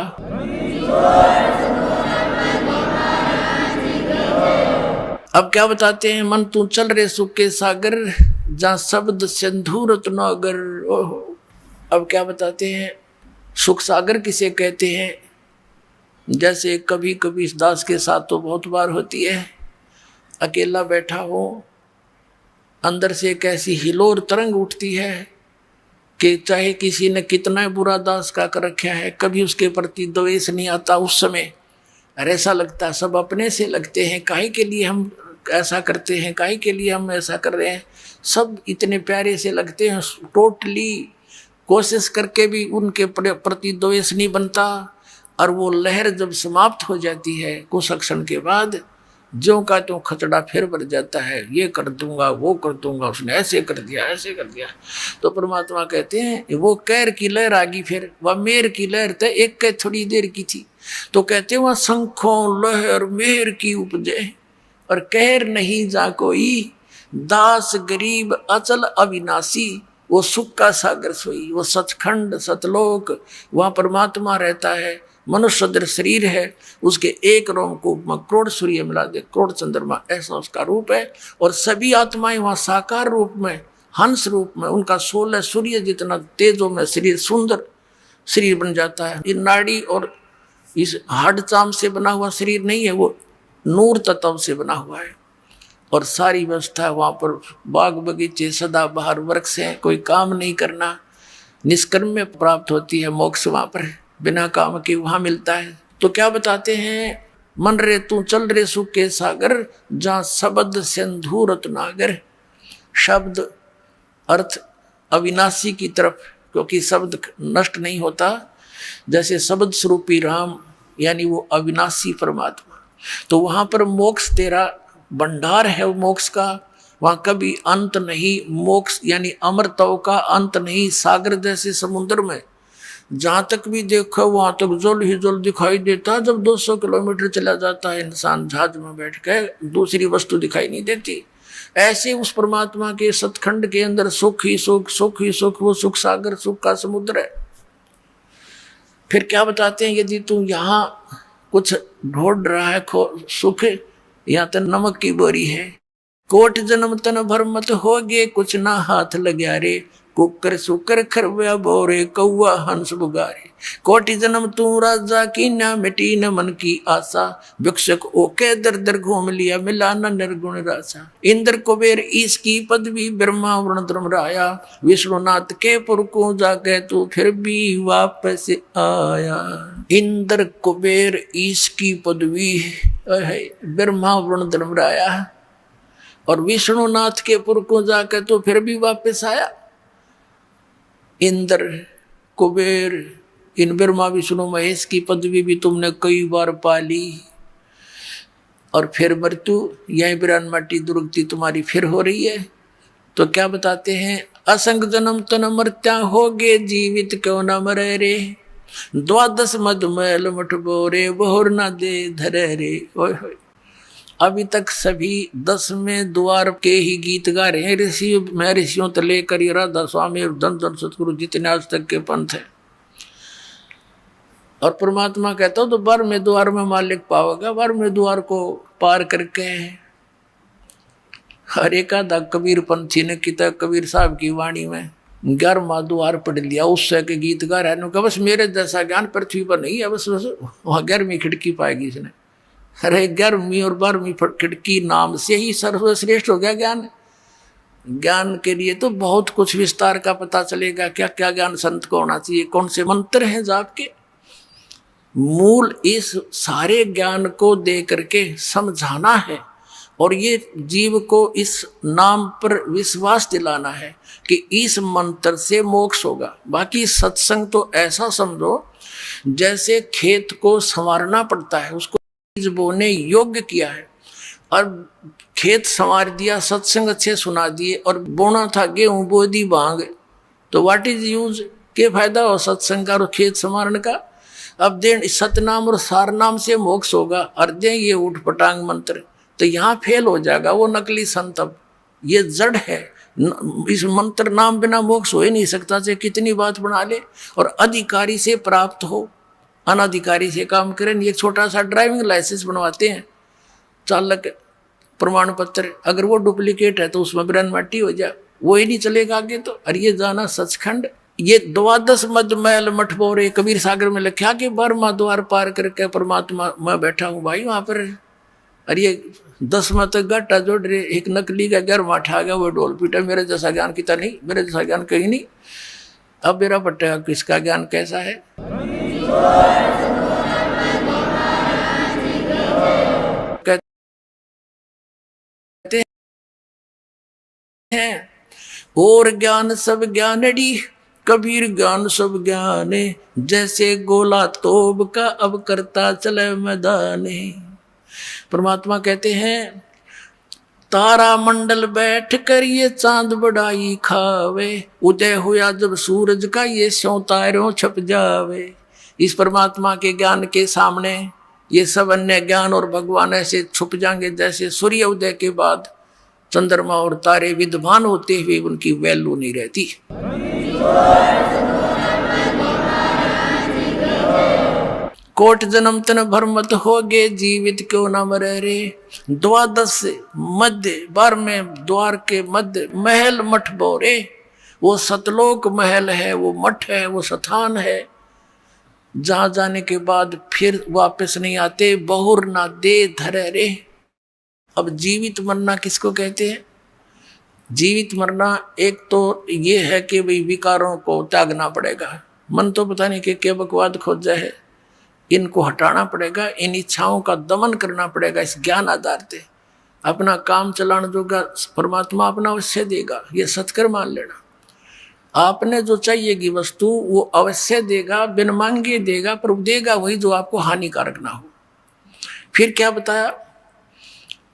अब क्या बताते हैं, मन तू चल रे सुख के सागर, जहाँ शब्द सिंधु रत्नागर। ओहो, अब क्या बताते हैं, सुख सागर किसे कहते हैं। जैसे कभी कभी इस दास के साथ तो बहुत बार होती है, अकेला बैठा हो, अंदर से एक ऐसी हिलोर तरंग उठती है कि चाहे किसी ने कितना बुरा दास का कर रखा है, कभी उसके प्रति द्वेष नहीं आता उस समय। और ऐसा लगता है सब अपने से लगते हैं, काहे के लिए हम ऐसा करते हैं, काहे के लिए हम ऐसा कर रहे हैं। सब इतने प्यारे से लगते हैं, टोटली कोशिश करके भी उनके प्रति द्वेष नहीं बनता। और वो लहर जब समाप्त हो जाती है कुछ क्षण के बाद, ज्यों का त्यों खचड़ा फिर भर जाता है, ये कर दूंगा वो कर दूंगा, उसने ऐसे कर दिया ऐसे कर दिया। तो परमात्मा कहते हैं वो कैर की लहर आ गई, फिर वह मेर की लहर तो एक के थोड़ी देर की थी। तो कहते हैं वह शंखों लहर मेर की उपजे, और कहर नहीं जा कोई, दास गरीब अचल अविनाशी। वो सुख का सागर सोई, वो सचखंड सतलोक, वहाँ परमात्मा रहता है। मनुष्य सदृश शरीर है, उसके एक रोम को करोड़ सूर्य मिला दे, करोड़ चंद्रमा, ऐसा उसका रूप है। और सभी आत्माएं वहाँ साकार रूप में, हंस रूप में, उनका 16 सूर्य जितना तेजों में शरीर, सुंदर शरीर बन जाता है। ये नाड़ी और इस हाड चाम से बना हुआ शरीर नहीं है, वो नूर तत्व से बना हुआ है। और सारी व्यवस्था वहाँ पर बाग बगीचे, सदा बाहर वृक्ष हैं, कोई काम नहीं करना, निष्कर्म में प्राप्त होती है मोक्ष। वहाँ पर बिना काम के वहाँ मिलता है। तो क्या बताते हैं, मन रे तू चल रे सुख के सागर, जहाँ शब्द सिंधु रत्नागर। शब्द अर्थ अविनाशी की तरफ, क्योंकि शब्द नष्ट नहीं होता, जैसे शब्द स्वरूपी राम यानी वो अविनाशी परमात्मा, तो वहां पर मोक्ष तेरा भंडार है, वो मोक्ष का वहां कभी अंत नहीं। मोक्ष यानी अमरत्व का अंत नहीं। सागर जैसे समुद्र में जहां तक भी देखो वहां तक जल ही जल दिखाई देता, जब 200 किलोमीटर चला जाता है इंसान जहाज में बैठ के, दूसरी वस्तु दिखाई नहीं देती। ऐसे उस परमात्मा के सतखंड के अंदर सुख ही सुख, सुख ही सुख, वो सुख सागर, सुख का समुद्र है। फिर क्या बताते हैं, यदि तू यहाँ कुछ ढूंढ रहा है सुख, या तो नमक की बोरी है। कोट जन्म तन भर मत होगे, कुछ ना हाथ लग्या रे, कुकर सुकर खरव्या बोरे, कौआ हंस बुगारे। कोटि जन्म तू राजा की, ना मिटी न मन की आशा, भिक्षक ओके दर दर घूम लिया, मिला न निर्गुण रासा। इंद्र कुबेर ईश की पदवी, ब्रह्मा वरुण धर्मराया, विष्णुनाथ के पुर को जाके तू फिर भी वापस आया। इंद्र कुबेर ईश की पदवी है, ब्रह्मा वरुण धर्मराया और विष्णुनाथ के पुर को जाकर तो फिर भी वापस आया। इंद्र कुबेर इन ब्रह्मा विष्णु महेश की पदवी भी तुमने कई बार पाली, और फिर मृत्यु यही बिरान माटी दुर्गति तुम्हारी फिर हो रही है। तो क्या बताते हैं, असंग जन्म तन मृत्या होगे, जीवित क्यों न मरे रे, द्वादश मधुमैल मठ बोरे, बहुर न दे धरे रे। ओए होए, अभी तक सभी 10वें द्वार के ही गीत गा रहे हैं ऋषि, मैं ऋषियों तो लेकर राधा स्वामी और धन धन सतगुरु जितने आज तक के पंथ है। और परमात्मा कहता हो तो 12वें द्वार में मालिक पाओगा। 12वें द्वार को पार करके हर एक आधा कबीर पंथी ने किता, कबीर साहब की वाणी में 11वां द्वार पढ़ लिया, उससे के गीत गा रहा है। बस मेरे जैसा ज्ञान पृथ्वी पर नहीं है, बस वहां 11वीं खिड़की पाएगी इसने। अरे 11वीं और 12वीं खिड़की नाम से ही सर्वश्रेष्ठ हो गया ज्ञान। ज्ञान के लिए तो बहुत कुछ विस्तार का पता चलेगा, क्या क्या ज्ञान संत को होना चाहिए, कौन से मंत्र हैं जाप के। मूल इस सारे ज्ञान को दे करके समझाना है, और ये जीव को इस नाम पर विश्वास दिलाना है कि इस मंत्र से मोक्ष होगा। बाकी सत्संग तो ऐसा समझो जैसे खेत को संवारना पड़ता है, उसको बीज बोने योग्य किया है और खेत संवार दिया, सत्संग अच्छे सुना दिए, और बोना था गेहूं बो दी भांग, तो व्हाट इज यूज, के फायदा हो सत्संग का और खेत संवारने का। अब दे सतनाम और सारनाम से मोक्ष होगा, और दे ये उठ पटांग मंत्र, तो यहाँ फेल हो जाएगा वो नकली संत। अब ये जड़ है, इस मंत्र नाम बिना मोक्ष हो ही नहीं सकता, चाहे कितनी बात बना ले और अधिकारी से प्राप्त हो, अनाधिकारी से काम करें। एक छोटा सा ड्राइविंग लाइसेंस बनवाते हैं, चालक प्रमाण पत्र, अगर वो डुप्लीकेट है तो उसमें ब्रन मट्टी हो जाए, वो ही नहीं चलेगा आगे। तो अरे ये जाना सचखंड, ये 12 मधुमैल मठ बोरे, कबीर सागर में लिखा कि 12वां द्वार पार करके परमात्मा मैं बैठा हूँ भाई वहां पर। अरे ये 10वां तक घाटा जोड़ रहे, एक नकली का 11वां ठा गया, वो ढोल पीटा, मेरे जैसा ज्ञान कितना नहीं, मेरे जैसा ज्ञान कहीं नहीं। अब मेरा पट्टा किसका ज्ञान कैसा है। कहते हैं और ज्ञान सब ज्ञानड़ी, कबीर ज्ञान सब ज्ञाने, जैसे गोला तोब का अब करता चले मैदाने। परमात्मा कहते हैं तारा मंडल बैठ कर ये चांद बढ़ाई खावे, उदय हुआ जब सूरज का ये स्यों तारों छप जावे। इस परमात्मा के ज्ञान के सामने ये सब अन्य ज्ञान और भगवान ऐसे छुप जाएंगे जैसे सूर्य उदय के बाद चंद्रमा और तारे विद्वान होते हुए उनकी वैल्यू नहीं रहती। कोट जन्म तन भर मत होगे, जीवित क्यों न मरे रे। 12 मध्य 12वें द्वार के मध्य महल मठ बोरे, वो सतलोक महल है, वो मठ है, वो स्थान है जहां जाने के बाद फिर वापस नहीं आते। बहुर ना दे धरे रे। अब जीवित मरना किसको कहते हैं। जीवित मरना एक तो ये है कि भाई विकारों को त्यागना पड़ेगा, मन तो पता नहीं कि बकवाद खोजा है, इनको हटाना पड़ेगा, इन इच्छाओं का दमन करना पड़ेगा। इस ज्ञान आधार से अपना काम चलाना जोगा परमात्मा अपना अवश्य देगा, ये सत्कर मान लेना। आपने जो चाहिएगी वस्तु वो अवश्य देगा, बिन मांगे देगा, पर देगा वही जो आपको हानिकारक ना हो। फिर क्या बताया,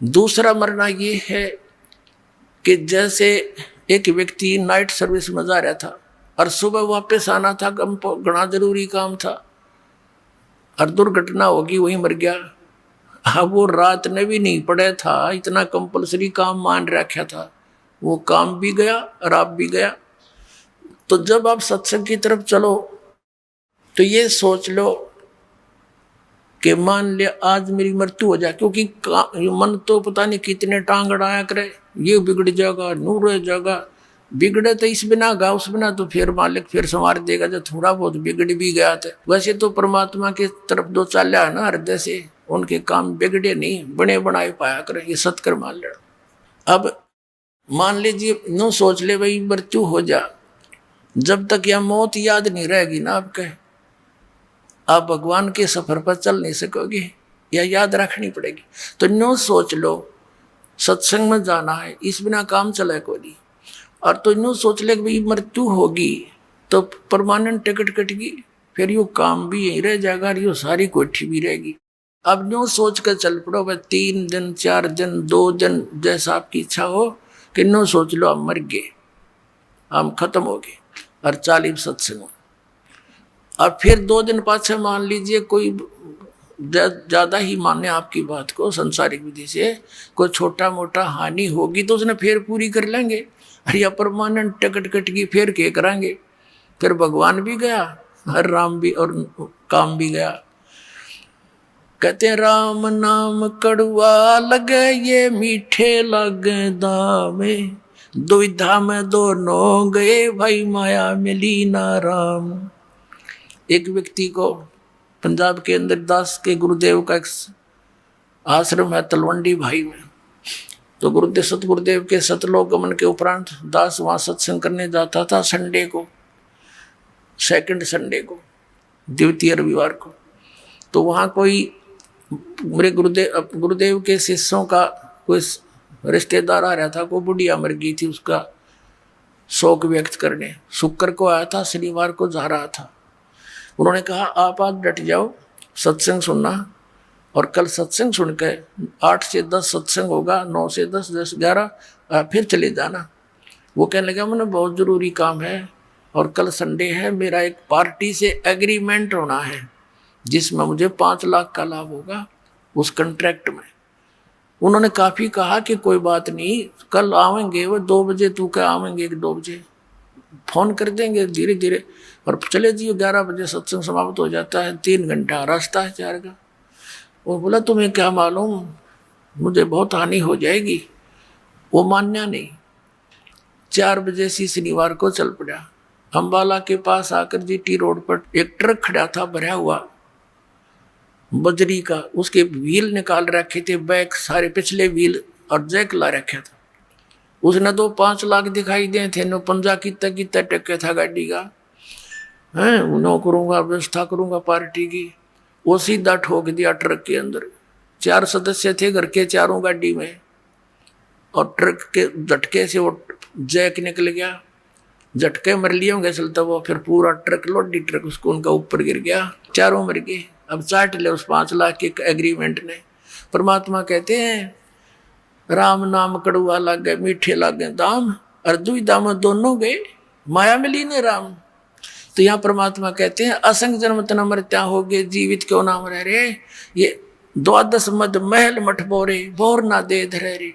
दूसरा मरना ये है कि जैसे एक व्यक्ति नाइट सर्विस में जा रहा था और सुबह वापस आना था, घना जरूरी काम था, और दुर्घटना होगी, वही मर गया। अब वो रात ने भी नहीं पड़ा था, इतना कंपलसरी काम मान रखा था, वो काम भी गया और आप भी गया। तो जब आप सत्संग की तरफ चलो तो ये सोच लो कि मान लिया आज मेरी मृत्यु हो जाए, क्योंकि मन तो पता नहीं कितने टांग अड़ाया करे, ये बिगड़ जाएगा, नूर रह जाएगा, बिगड़े तो इस बिना गा उस बिना, तो फिर मालिक फिर संवार देगा जब थोड़ा बहुत बिगड़ भी गया था। वैसे तो परमात्मा की तरफ दो चाल्या है ना हृदय से, उनके काम बिगड़े नहीं, बने बनाए पाया करें, ये सत्कर मान लेना। अब मान लीजिए नो सोच ले भाई मृत्यु हो जा, जब तक यह मौत याद नहीं रहेगी ना आपके, आप भगवान के सफर पर चल नहीं सकोगे, या याद रखनी पड़ेगी। तो नो सोच लो सत्संग में जाना है, इस बिना काम चले को नहीं। और तो नो सोच ले कि भाई मृत्यु होगी तो परमानेंट टिकट कटेगी, फिर यो काम भी यहीं रह जाएगा और यो सारी कोठी भी रहेगी। अब नो सोच कर चल पड़ो भाई 3 दिन 4 दिन 2 दिन जैसा आपकी इच्छा हो, कि नो सोच लो हम मर गए, हम खत्म हो गए और 40 सत्संग। अब फिर 2 दिन पाछे मान लीजिए कोई ज्यादा ही माने आपकी बात को संसारिक विधि से, कोई छोटा मोटा हानि होगी तो उसने फिर पूरी कर लेंगे, या परमानेंट टिकट कट गई फिर क्या कराएंगे, फिर भगवान भी गया और राम भी और काम भी गया। कहते राम नाम कड़वा लगे ये मीठे लगे दामे, दुविधा में दोनों गए भाई माया मिली ना राम। एक व्यक्ति को पंजाब के अंदर दास के गुरुदेव का एक आश्रम है तलवंडी भाई में, तो गुरुदेव सतगुरुदेव के सतलोक गमन के उपरांत दास वहाँ सत्संग करने जाता था संडे को, सेकंड संडे को, द्वितीय रविवार को। तो वहाँ कोई मेरे गुरुदेव के शिष्यों का कोई रिश्तेदार आ रहा था, कोई बुढ़िया मर गई थी, उसका शोक व्यक्त करने शुक्र को आया था, शनिवार को जा रहा था। उन्होंने कहा आप आज डट जाओ, सत्संग सुनना, और कल सत्संग सुन के 8 से 10 सत्संग होगा, 9 से 10 10 11 फिर चले जाना। वो कहने लगा मैंने बहुत ज़रूरी काम है और कल संडे है, मेरा एक पार्टी से एग्रीमेंट होना है जिसमें मुझे 5 लाख का लाभ होगा उस कंट्रैक्ट में। उन्होंने काफ़ी कहा कि कोई बात नहीं, कल आवेंगे वो 2 बजे, तू क्या आवेंगे 2 बजे, फोन कर देंगे धीरे धीरे, और चले जी 11 बजे सत्संग समाप्त हो जाता है, 3 घंटा रास्ता है 4 का। वो बोला तुम्हें क्या मालूम, मुझे बहुत हानि हो जाएगी। वो मान्या नहीं, 4 बजे से शनिवार को चल पड़ा। अम्बाला के पास आकर जीटी रोड पर एक ट्रक खड़ा था भरा हुआ बजरी का, उसके व्हील निकाल रखे थे, बैक सारे पिछले व्हील और जैक ला रखा था। उसने तो 5 लाख दिखाई दिए थे, नो पंजा कितना टक्के था गाड़ी का, है नो करूँगा व्यवस्था करूँगा पार्टी की। वो सीधा ठोक दिया ट्रक के अंदर। 4 सदस्य थे घर के, चारों गाड़ी में, और ट्रक के झटके से वो जैक निकल गया, झटके मर लिए होंगे चलता वो, फिर पूरा ट्रक लोडी ट्रक उसको उनका ऊपर गिर गया, चारों मर गए। अब चाट ले उस 5 लाख के एग्रीमेंट ने। परमात्मा कहते हैं राम नाम कड़वा लागे मीठे लागे दाम, और दुविधा में दोनों गए माया मिली ने राम। तो यहाँ परमात्मा कहते हैं असंग जन्म तना मरत्या हो गए, जीवित क्यों नाम रह रे, ये 12 मद महल मठ बोरे बोर ना दे धरे रे,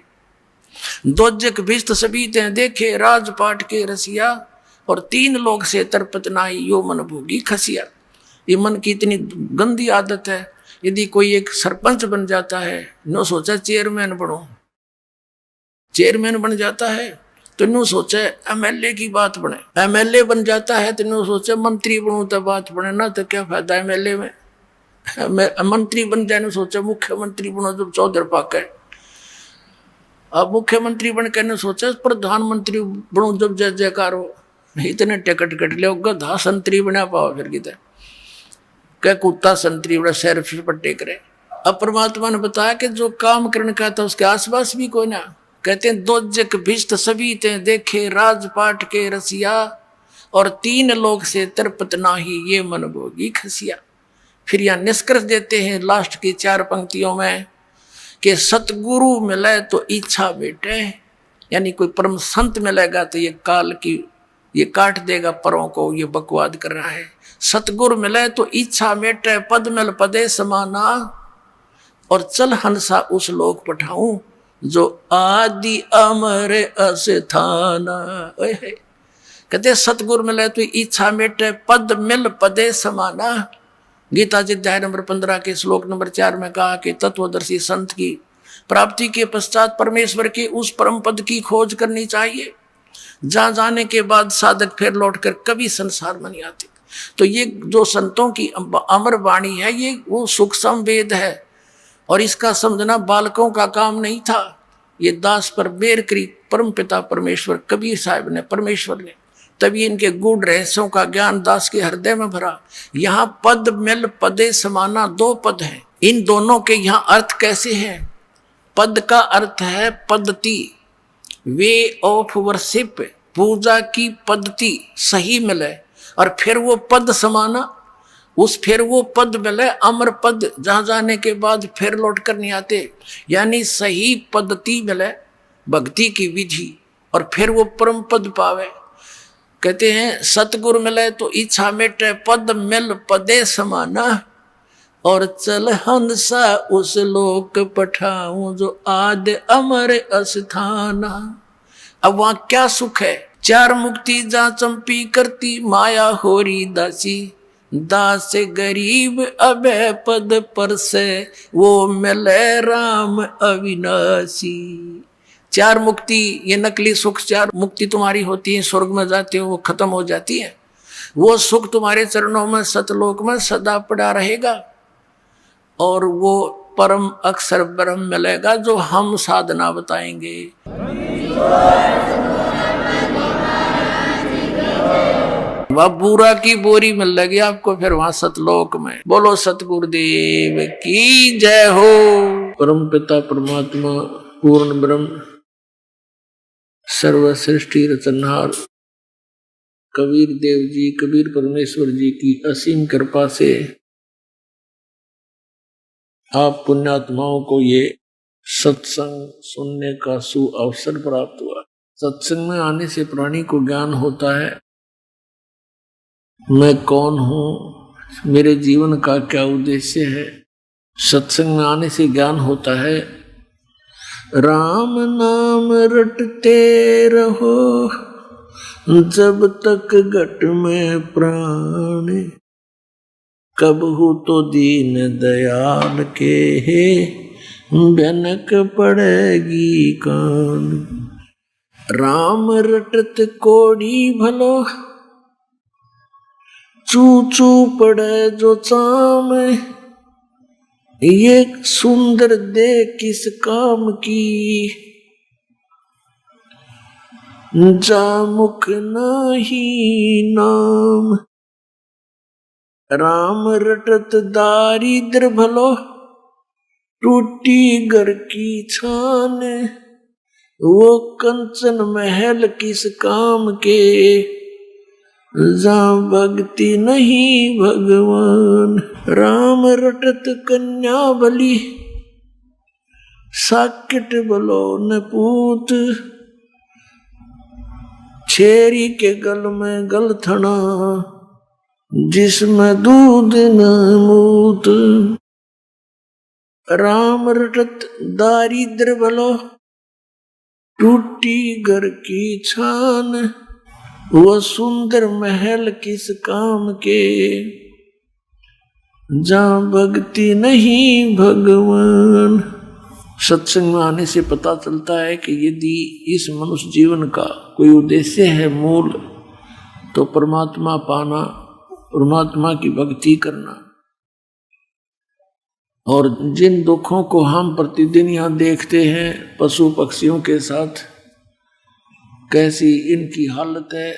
दोजक भिस्त सभी ते देखे राजपाट के रसिया, और 3 लोग से तरपत नाई यो मन भोगी खसिया। ये मन की इतनी गंदी आदत है, यदि कोई एक सरपंच बन जाता है, नो सोचा चेयरमैन बनो, चेयरमैन बन जाता है तो नो सोचे एमएलए की बात बने, एमएलए बन जाता है तो नो सोचे मंत्री बनूं तो बात बने ना, तो क्या फायदा एमएलए में, मंत्री बन जाए सोचे मुख्यमंत्री बनो जब चौधर पाके, अब मुख्यमंत्री बन के न सोचे प्रधानमंत्री बनूं जब जय जयकार हो। इतने टिकट कट ले गधा संतरी बना पाओ, फिर कितने क्या कुत्ता संतरी बड़ा सैर पर टेक रहे। अब परमात्मा ने बताया कि जो काम करने का था उसके आसपास भी कोई ना। कहते हैं दोजक भिष्ट सभी ते देखे राजपाट के रसिया, और 3 लोक से तृप्त नाही ये मन भोगी खसिया। फिर यह निष्कर्ष देते हैं लास्ट की 4 पंक्तियों में कि सतगुरु मिले तो इच्छा बेटे, यानी कोई परम संत मिलेगा तो ये काल की ये काट देगा परों को, ये बकवाद कर रहा है। सतगुरु मिले तो इच्छा मेटे, पद मिल पदे समाना, और चल हंसा उस लोक पठाऊं जो आदि अमर अस्थाना। कहते सतगुरु मिले तो इच्छा मेटे, पद मिल पदे समाना। गीता जी अध्याय नंबर 15 के श्लोक नंबर 4 में कहा कि तत्वदर्शी संत की प्राप्ति के पश्चात परमेश्वर के उस परम पद की खोज करनी चाहिए, जहां जाने के बाद साधक फिर लौटकर कभी संसार में नहीं आते। तो ये जो संतों की अमर वाणी है, ये वो सूक्ष्म वेद है, और इसका समझना बालकों का काम नहीं था। ये दास पर बेर करी परम पिता परमेश्वर कबीर साहब ने, परमेश्वर ने, तभी इनके गूढ़ रहस्यों का ज्ञान दास के हृदय में भरा। यहाँ पद मिल पदे समाना 2 पद हैं। इन दोनों के यहाँ अर्थ कैसे हैं? पद का अर्थ है पद्धति, वे ऑफ वर्शिप, पूजा की पद्धति सही मिले, और फिर वो पद समाना, फिर वो पद मिले अमर पद, जहां जाने के बाद फिर लौट कर नहीं आते। यानी सही पद्धति मिले भक्ति की विधि, और फिर वो परम पद पावे। कहते हैं सतगुरु मिले तो इच्छा मेटे, पद मिल पदे समाना, और चल हंसा उस लोक पठाऊं जो आदि अमर अस्थाना। अब वहां क्या सुख है? 4 मुक्ति जा चंपी करती माया होरी दासी, दास गरीब अभय पद पर से वो मिले राम अविनाशी। 4 मुक्ति, ये नकली सुख 4 मुक्ति तुम्हारी होती है, स्वर्ग में जाते हो वो खत्म हो जाती है। वो सुख तुम्हारे चरणों में सतलोक में सदा पड़ा रहेगा, और वो परम अक्षर ब्रह्म मिलेगा जो हम साधना बताएंगे। वह बूरा की बोरी मिल लगी आपको फिर वहां सतलोक में। बोलो सतगुरुदेव की जय हो। परम पिता परमात्मा पूर्ण ब्रह्म सर्व सृष्टि रचनहार कबीर देव जी, कबीर परमेश्वर जी की असीम कृपा से आप पुण्यात्माओं को ये सत्संग सुनने का सुअवसर प्राप्त हुआ। सत्संग में आने से प्राणी को ज्ञान होता है, मैं कौन हूं, मेरे जीवन का क्या उद्देश्य है। सत्संग में आने से ज्ञान होता है। राम नाम रटते रहो जब तक घट में प्राण, कब हो तो दीन दयाल के भनक पड़ेगी कान। राम रटत कोड़ी भलो चू चू पड़े जो चाम, ये सुंदर दे किस काम की, जा मुख नाही नाम। राम रटत दारिद्र भलो टूटी घर की छान, वो कंचन महल किस काम के, जहाँ भक्ति नहीं भगवान। राम रटत कन्या बलि साकिट बलो न पूत, छेरी के गल में गलथना जिसमें दूध न मूत। राम रटत दारिद्र भलो टूटी घर की छान, वो सुंदर महल किस काम के, जहाँ भक्ति नहीं भगवान। सत्संग में आने से पता चलता है कि यदि इस मनुष्य जीवन का कोई उद्देश्य है मूल, तो परमात्मा पाना, परमात्मा की भक्ति करना। और जिन दुखों को हम प्रतिदिन यहाँ देखते हैं पशु पक्षियों के साथ, कैसी इनकी हालत है,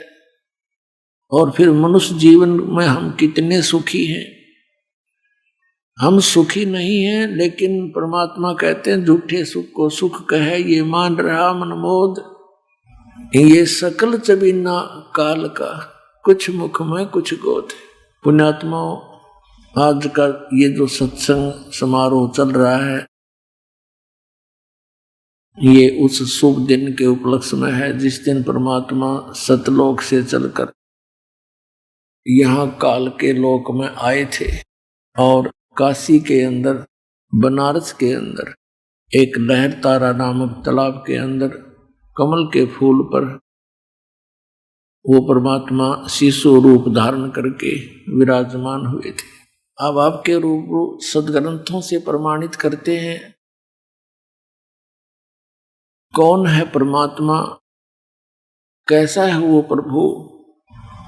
और फिर मनुष्य जीवन में हम कितने सुखी हैं। हम सुखी नहीं हैं, लेकिन परमात्मा कहते हैं झूठे सुख को सुख कहे ये मान रहा मनमोद, ये सकल चबीना काल का। कुछ मुख में कुछ गोद। पुण्यात्माओं, आज का ये जो सत्संग समारोह चल रहा है, ये उस शुभ दिन के उपलक्ष्य में है जिस दिन परमात्मा सतलोक से चलकर यहाँ काल के लोक में आए थे और काशी के अंदर, बनारस के अंदर एक लहर तारा नामक तालाब के अंदर कमल के फूल पर वो परमात्मा शिशु रूप धारण करके विराजमान हुए थे। अब आपके रूप सदग्रंथों से प्रमाणित करते हैं कौन है परमात्मा, कैसा है वो प्रभु।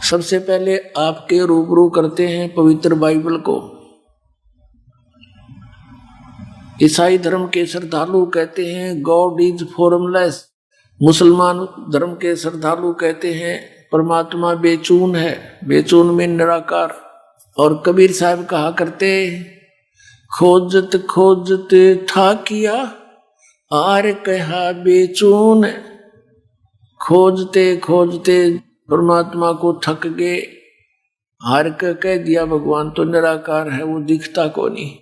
सबसे पहले आपके रूबरू करते हैं पवित्र बाइबल को। ईसाई धर्म के श्रद्धालु कहते हैं गॉड इज फॉर्मलेस। मुसलमान धर्म के श्रद्धालु कहते हैं परमात्मा बेचून है, बेचून में निराकार। और कबीर साहब कहा करते खोजत खोजत था किया आर कहा बेचून। खोजते खोजते परमात्मा को थक गए, हार कर कह दिया भगवान तो निराकार है, वो दिखता को नहीं।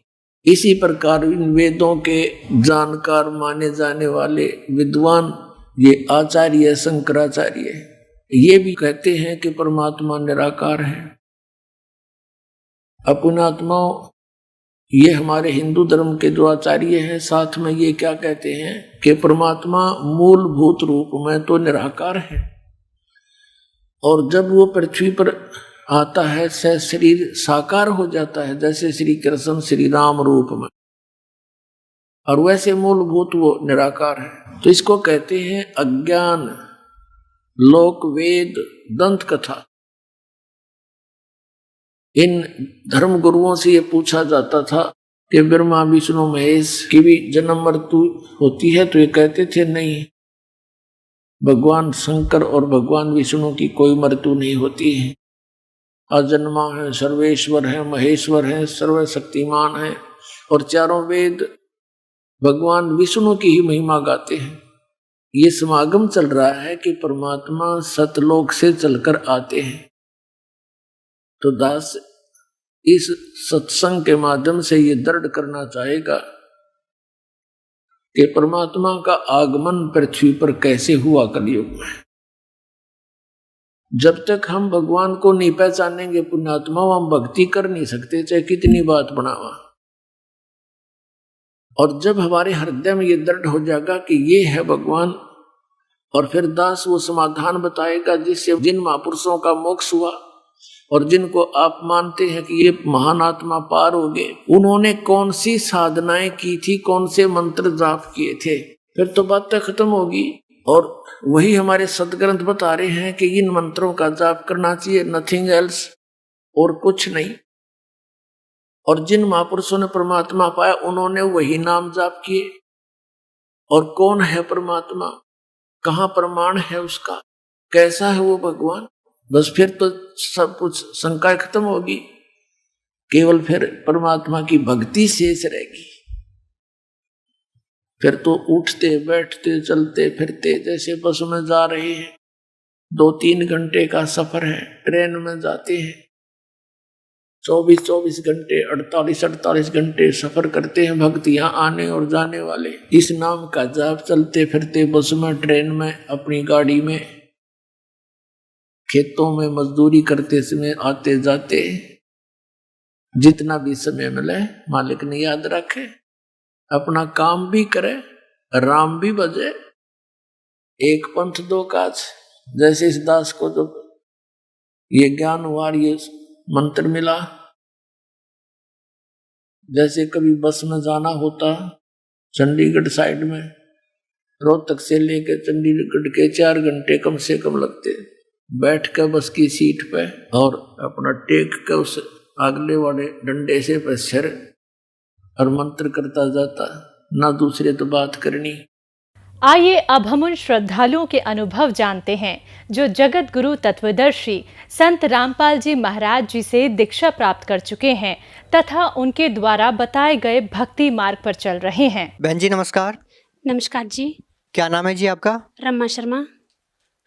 इसी प्रकार इन वेदों के जानकार माने जाने वाले विद्वान ये आचार्य शंकराचार्य ये भी कहते हैं कि परमात्मा निराकार है। अपनात्माओं, ये हमारे हिंदू धर्म के जो आचार्य हैं साथ में ये क्या कहते हैं कि परमात्मा मूलभूत रूप में तो निराकार है और जब वो पृथ्वी पर आता है से शरीर साकार हो जाता है, जैसे श्री कृष्ण श्री राम रूप में, और वैसे मूलभूत वो निराकार है। तो इसको कहते हैं अज्ञान, लोक वेद, दंत कथा। इन धर्म गुरुओं से ये पूछा जाता था कि ब्रह्मा विष्णु महेश की भी जन्म मृत्यु होती है, तो ये कहते थे नहीं, भगवान शंकर और भगवान विष्णु की कोई मृत्यु नहीं होती है। अजन्मा है, सर्वेश्वर है, महेश्वर है, सर्वशक्तिमान है। और चारों वेद भगवान विष्णु की ही महिमा गाते हैं। ये समागम चल रहा है कि परमात्मा सतलोक से चलकर आते हैं। तो दास इस सत्संग के माध्यम से ये दृढ़ करना चाहेगा कि परमात्मा का आगमन पृथ्वी पर कैसे हुआ कलयुग में। जब तक हम भगवान को नहीं पहचानेंगे पुण्यात्मा, हम भक्ति कर नहीं सकते, चाहे कितनी बात बनावा। और जब हमारे हृदय में ये दृढ़ हो जाएगा कि ये है भगवान, और फिर दास वो समाधान बताएगा जिससे जिन महापुरुषों का मोक्ष हुआ और जिनको आप मानते हैं कि ये महान आत्मा पार हो गए, उन्होंने कौन सी साधनाएं की थी, कौन से मंत्र जाप किए थे, फिर तो बात खत्म होगी। और वही हमारे सदग्रंथ बता रहे हैं कि इन मंत्रों का जाप करना चाहिए, नथिंग एल्स, और कुछ नहीं। और जिन महापुरुषों ने परमात्मा पाया उन्होंने वही नाम जाप किए। और कौन है परमात्मा, कहाँ प्रमाण है उसका, कैसा है वो भगवान, बस फिर तो सब कुछ शंका खत्म होगी। केवल फिर परमात्मा की भक्ति शेष रहेगी। फिर तो उठते बैठते चलते फिरते जैसे बस में जा रहे हैं, 2-3 घंटे का सफर है, ट्रेन में जाते हैं 24-24 घंटे 48-48 घंटे सफर करते हैं भक्त यहाँ आने और जाने वाले। इस नाम का जाप चलते फिरते बस में, ट्रेन में, अपनी गाड़ी में, खेतों में मजदूरी करते समय, आते जाते, जितना भी समय मिले मालिक ने याद रखे, अपना काम भी करे, राम भी बजे, एक पंथ दो काज। जैसे इस दास को जब ये ज्ञान हुआ, ये मंत्र मिला, जैसे कभी बस में जाना होता चंडीगढ़ साइड में, रोहतक से लेकर चंडीगढ़ के 4 घंटे कम से कम लगते, बैठ कर बस की सीट पे और अपना टेक कर उस अगले वाले डंडे से सिर और मंत्र करता जाता, ना दूसरे तो बात करनी। आइए अब हम उन श्रद्धालुओं के अनुभव जानते हैं जो जगत गुरु तत्वदर्शी संत रामपाल जी महाराज जी से दीक्षा प्राप्त कर चुके हैं तथा उनके द्वारा बताए गए भक्ति मार्ग पर चल रहे हैं। बहन जी नमस्कार। नमस्कार जी। क्या नाम है जी आपका? रमा शर्मा।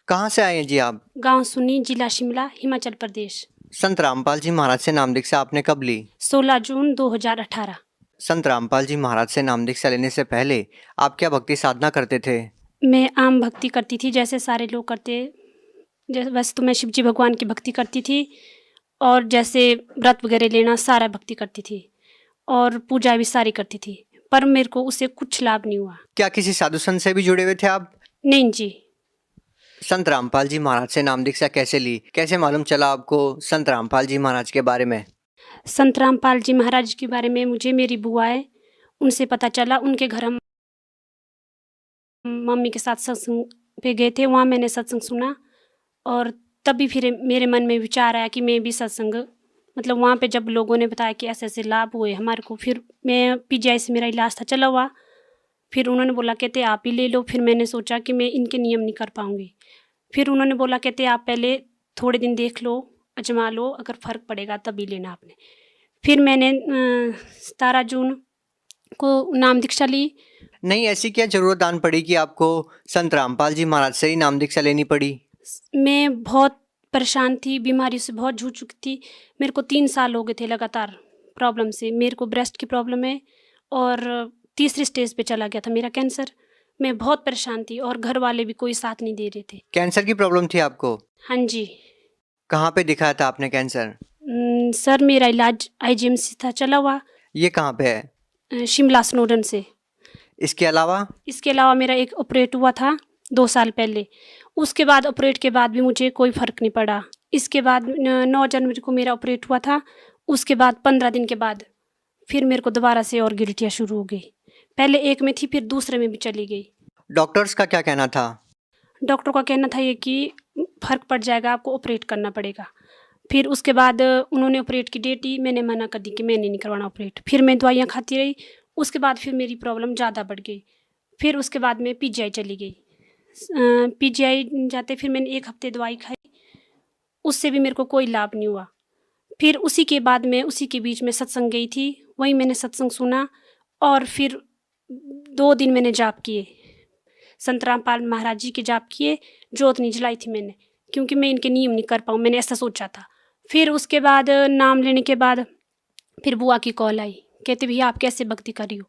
कहाँ से आए हैं जी आप? गांव सुनी, जिला शिमला, हिमाचल प्रदेश। संत रामपाल जी महाराज से नाम दीक्षा आपने कब ली? 16 जून 2018। संत रामपाल जी महाराज से नाम दीक्षा लेने से पहले आप क्या भक्ति साधना करते थे? मैं आम भक्ति करती थी जैसे सारे लोग करते। जैसे वैसे तो मैं शिव जी भगवान की भक्ति करती थी, और जैसे व्रत वगैरह लेना सारा भक्ति करती थी, और पूजा भी सारी करती थी, पर मेरे को उससे कुछ लाभ नहीं हुआ। क्या किसी साधु संत से भी जुड़े हुए थे आप? नहीं जी। संत रामपाल जी महाराज से नाम दीक्षा कैसे ली? कैसे मालूम चला आपको संत रामपाल जी महाराज के बारे में? संत रामपाल जी महाराज के बारे में मुझे मेरी बुआ है, उनसे पता चला। उनके घर हम मम्मी के साथ सत्संग पे गए थे, वहाँ मैंने सत्संग सुना, और तभी फिर मेरे मन में विचार आया कि मैं भी सत्संग, मतलब वहाँ पे जब लोगों ने बताया कि ऐसे ऐसे लाभ हुए हमारे को, फिर मैं पीजीआई से मेरा इलाज था चला हुआ, फिर उन्होंने बोला कहते आप ही ले लो। फिर मैंने सोचा कि मैं इनके नियम नहीं कर पाऊँगी। फिर उन्होंने बोला कहते आप पहले थोड़े दिन देख लो, अजमा लो, अगर फ़र्क पड़ेगा तभी लेना आपने। फिर मैंने 17 जून को नाम दीक्षा ली। नहीं, ऐसी क्या जरूरत आन पड़ी कि आपको संत रामपाल जी महाराज से ही नाम दीक्षा लेनी पड़ी? मैं बहुत परेशान थी, बीमारी से बहुत जूझ चुकी थी। मेरे को 3 साल हो गए थे लगातार प्रॉब्लम से। मेरे को ब्रेस्ट की प्रॉब्लम है, और तीसरी स्टेज पे चला गया था मेरा कैंसर। मैं बहुत परेशान थी, और घर वाले भी कोई साथ नहीं दे रहे थे। कैंसर की प्रॉब्लम थी आपको? हाँ जी। कहाँ पे दिखाया था आपने कैंसर? सर मेरा इलाज आईजीएमसी था चला हुआ। ये कहाँ पे है? शिमला स्नोडन से। इसके अलावा? इसके अलावा मेरा एक ऑपरेट हुआ था 2 साल पहले। उसके बाद ऑपरेट के बाद भी मुझे कोई फ़र्क नहीं पड़ा। इसके बाद 9 जनवरी को मेरा ऑपरेट हुआ था। उसके बाद 15 दिन के बाद फिर मेरे को दोबारा से और गिल्टियाँ शुरू हो गई। पहले एक में थी, फिर दूसरे में भी चली गई। डॉक्टर्स का क्या कहना था? डॉक्टर का कहना था ये कि फ़र्क पड़ जाएगा, आपको ऑपरेट करना पड़ेगा। फिर उसके बाद उन्होंने ऑपरेट की डेट दी, मैंने मना कर दी कि मैंने नहीं करवाना ऑपरेट। फिर मैं दवाइयाँ खाती रही। उसके बाद फिर मेरी प्रॉब्लम ज़्यादा बढ़ गई। फिर उसके बाद मैं पीजीआई चली गई। पीजीआई जाते फिर मैंने 1 हफ्ते दवाई खाई, उससे भी मेरे को कोई लाभ नहीं हुआ। फिर उसी के बाद मैं उसी के बीच में सत्संग गई थी, वहीं मैंने सत्संग सुना, और फिर 2 दिन मैंने जाप किए, संत रामपाल महाराज जी के जाप किए। जोत नहीं जलाई थी मैंने, क्योंकि मैं इनके नियम नहीं कर पाऊँ, मैंने ऐसा सोचा था। फिर उसके बाद नाम लेने के बाद फिर बुआ की कॉल आई, कहते भैया आप कैसे भक्ति कर रही हो?